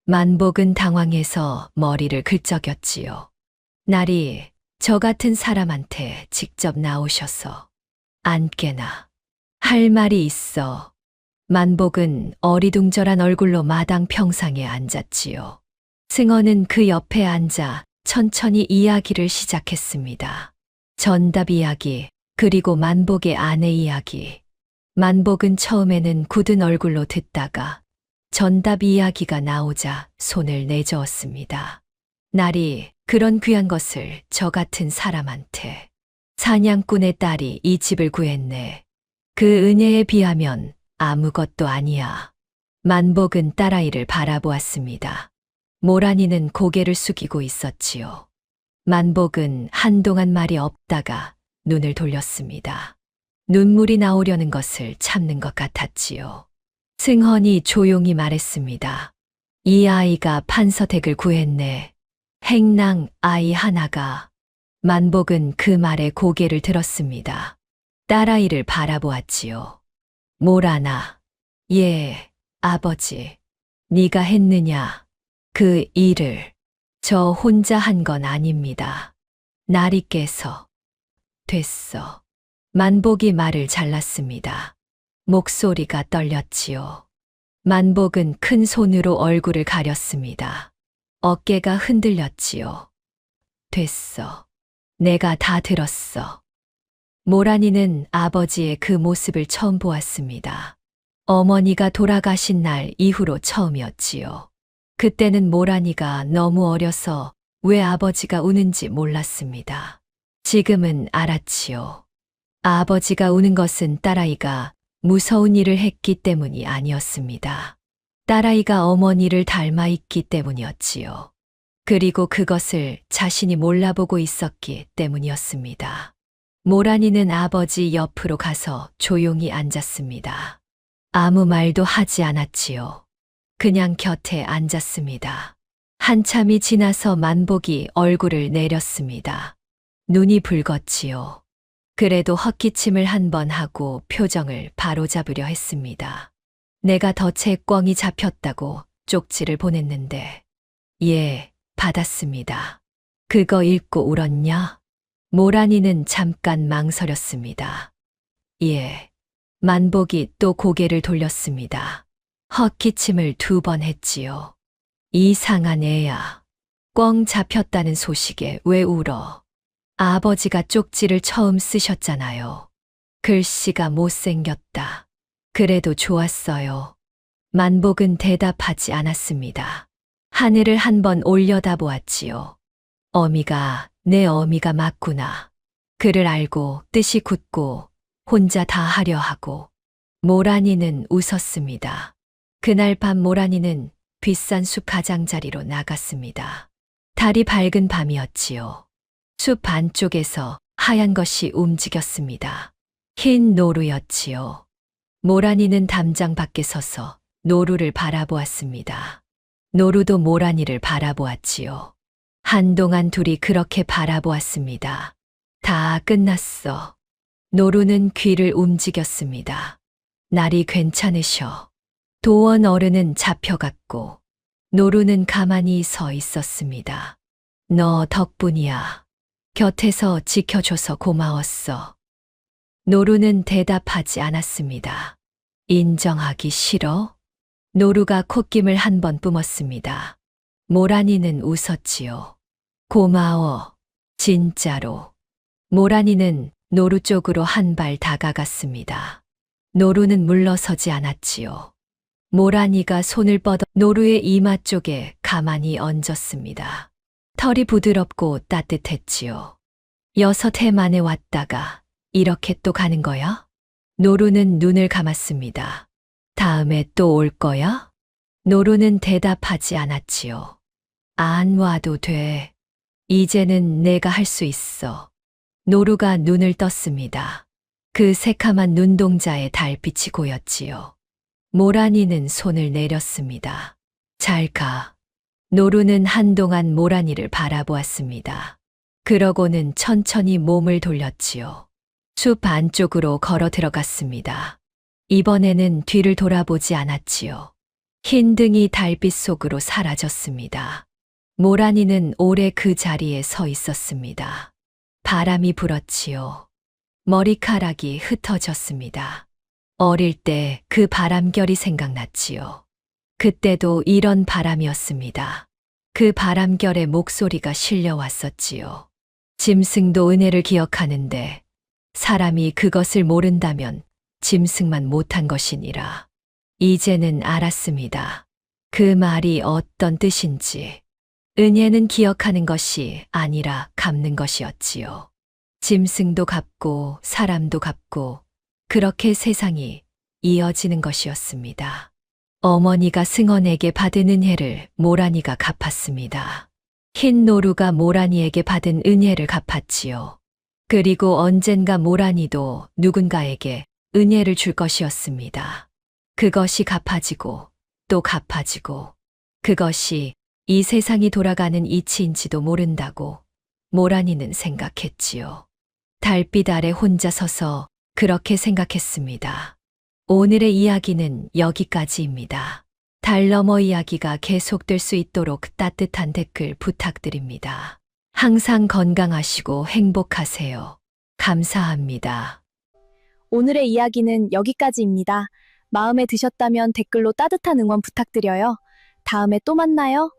만복은 당황해서 머리를 긁적였지요. 나리, 저 같은 사람한테 직접 나오셔서 앉게나. 할 말이 있어. 만복은 어리둥절한 얼굴로 마당 평상에 앉았지요. 승헌은 그 옆에 앉아 천천히 이야기를 시작했습니다. 전답 이야기, 그리고 만복의 아내 이야기. 만복은 처음에는 굳은 얼굴로 듣다가 전답 이야기가 나오자 손을 내저었습니다. 나리, 그런 귀한 것을 저 같은 사람한테. 사냥꾼의 딸이 이 집을 구했네. 그 은혜에 비하면 아무것도 아니야. 만복은 딸아이를 바라보았습니다. 모란이는 고개를 숙이고 있었지요. 만복은 한동안 말이 없다가 눈을 돌렸습니다. 눈물이 나오려는 것을 참는 것 같았지요. 승헌이 조용히 말했습니다. 이 아이가 판서댁을 구했네. 행랑 아이 하나가. 만복은 그 말에 고개를 들었습니다. 딸아이를 바라보았지요. 모란아. 예, 아버지. 네가 했느냐. 그 일을. 저 혼자 한 건 아닙니다. 나리께서. 됐어. 만복이 말을 잘랐습니다. 목소리가 떨렸지요. 만복은 큰 손으로 얼굴을 가렸습니다. 어깨가 흔들렸지요. 됐어. 내가 다 들었어. 모란이는 아버지의 그 모습을 처음 보았습니다. 어머니가 돌아가신 날 이후로 처음이었지요. 그때는 모란이가 너무 어려서 왜 아버지가 우는지 몰랐습니다. 지금은 알았지요. 아버지가 우는 것은 딸아이가 무서운 일을 했기 때문이 아니었습니다. 딸아이가 어머니를 닮아 있기 때문이었지요. 그리고 그것을 자신이 몰라보고 있었기 때문이었습니다. 모란이는 아버지 옆으로 가서 조용히 앉았습니다. 아무 말도 하지 않았지요. 그냥 곁에 앉았습니다. 한참이 지나서 만복이 얼굴을 내렸습니다. 눈이 붉었지요. 그래도 헛기침을 한 번 하고 표정을 바로잡으려 했습니다. 내가 덫에 꿩이 잡혔다고 쪽지를 보냈는데, 예, 받았습니다. 그거 읽고 울었냐? 모란이는 잠깐 망설였습니다. 예. 만복이 또 고개를 돌렸습니다. 헛기침을 2번 했지요. 이상한 애야. 꿩 잡혔다는 소식에 왜 울어? 아버지가 쪽지를 처음 쓰셨잖아요. 글씨가 못생겼다. 그래도 좋았어요. 만복은 대답하지 않았습니다. 하늘을 한번 올려다보았지요. 어미가 내 어미가 맞구나. 그를 알고 뜻이 굳고 혼자 다 하려 하고. 모란이는 웃었습니다. 그날 밤 모란이는 비싼 숲 가장자리로 나갔습니다. 달이 밝은 밤이었지요. 숲 안쪽에서 하얀 것이 움직였습니다. 흰 노루였지요. 모란이는 담장 밖에 서서 노루를 바라보았습니다. 노루도 모란이를 바라보았지요. 한동안 둘이 그렇게 바라보았습니다. 다 끝났어. 노루는 귀를 움직였습니다. 날이 괜찮으셔. 도원 어른은 잡혀갔고 노루는 가만히 서 있었습니다. 너 덕분이야. 곁에서 지켜줘서 고마웠어. 노루는 대답하지 않았습니다. 인정하기 싫어? 노루가 콧김을 한 번 뿜었습니다. 모란이는 웃었지요. 고마워. 진짜로. 모란이는 노루 쪽으로 한 발 다가갔습니다. 노루는 물러서지 않았지요. 모란이가 손을 뻗어 노루의 이마 쪽에 가만히 얹었습니다. 털이 부드럽고 따뜻했지요. 6해 만에 왔다가 이렇게 또 가는 거야? 노루는 눈을 감았습니다. 다음에 또 올 거야? 노루는 대답하지 않았지요. 안 와도 돼. 이제는 내가 할 수 있어. 노루가 눈을 떴습니다. 그 새카만 눈동자에 달빛이 고였지요. 모란이는 손을 내렸습니다. 잘 가. 노루는 한동안 모란이를 바라보았습니다. 그러고는 천천히 몸을 돌렸지요. 숲 안쪽으로 걸어 들어갔습니다. 이번에는 뒤를 돌아보지 않았지요. 흰 등이 달빛 속으로 사라졌습니다. 모란이는 오래 그 자리에 서 있었습니다. 바람이 불었지요. 머리카락이 흩어졌습니다. 어릴 때 그 바람결이 생각났지요. 그때도 이런 바람이었습니다. 그 바람결에 목소리가 실려왔었지요. 짐승도 은혜를 기억하는데 사람이 그것을 모른다면 짐승만 못한 것이니라. 이제는 알았습니다. 그 말이 어떤 뜻인지. 은혜는 기억하는 것이 아니라 갚는 것이었지요. 짐승도 갚고 사람도 갚고 그렇게 세상이 이어지는 것이었습니다. 어머니가 승원에게 받은 은혜를 모란이가 갚았습니다. 흰 노루가 모란이에게 받은 은혜를 갚았지요. 그리고 언젠가 모란이도 누군가에게 은혜를 줄 것이었습니다. 그것이 갚아지고 또 갚아지고 그것이 이 세상이 돌아가는 이치인지도 모른다고 모란이는 생각했지요. 달빛 아래 혼자 서서 그렇게 생각했습니다. 오늘의 이야기는 여기까지입니다. 달 너머 이야기가 계속될 수 있도록 따뜻한 댓글 부탁드립니다. 항상 건강하시고 행복하세요. 감사합니다. 오늘의 이야기는 여기까지입니다. 마음에 드셨다면 댓글로 따뜻한 응원 부탁드려요. 다음에 또 만나요.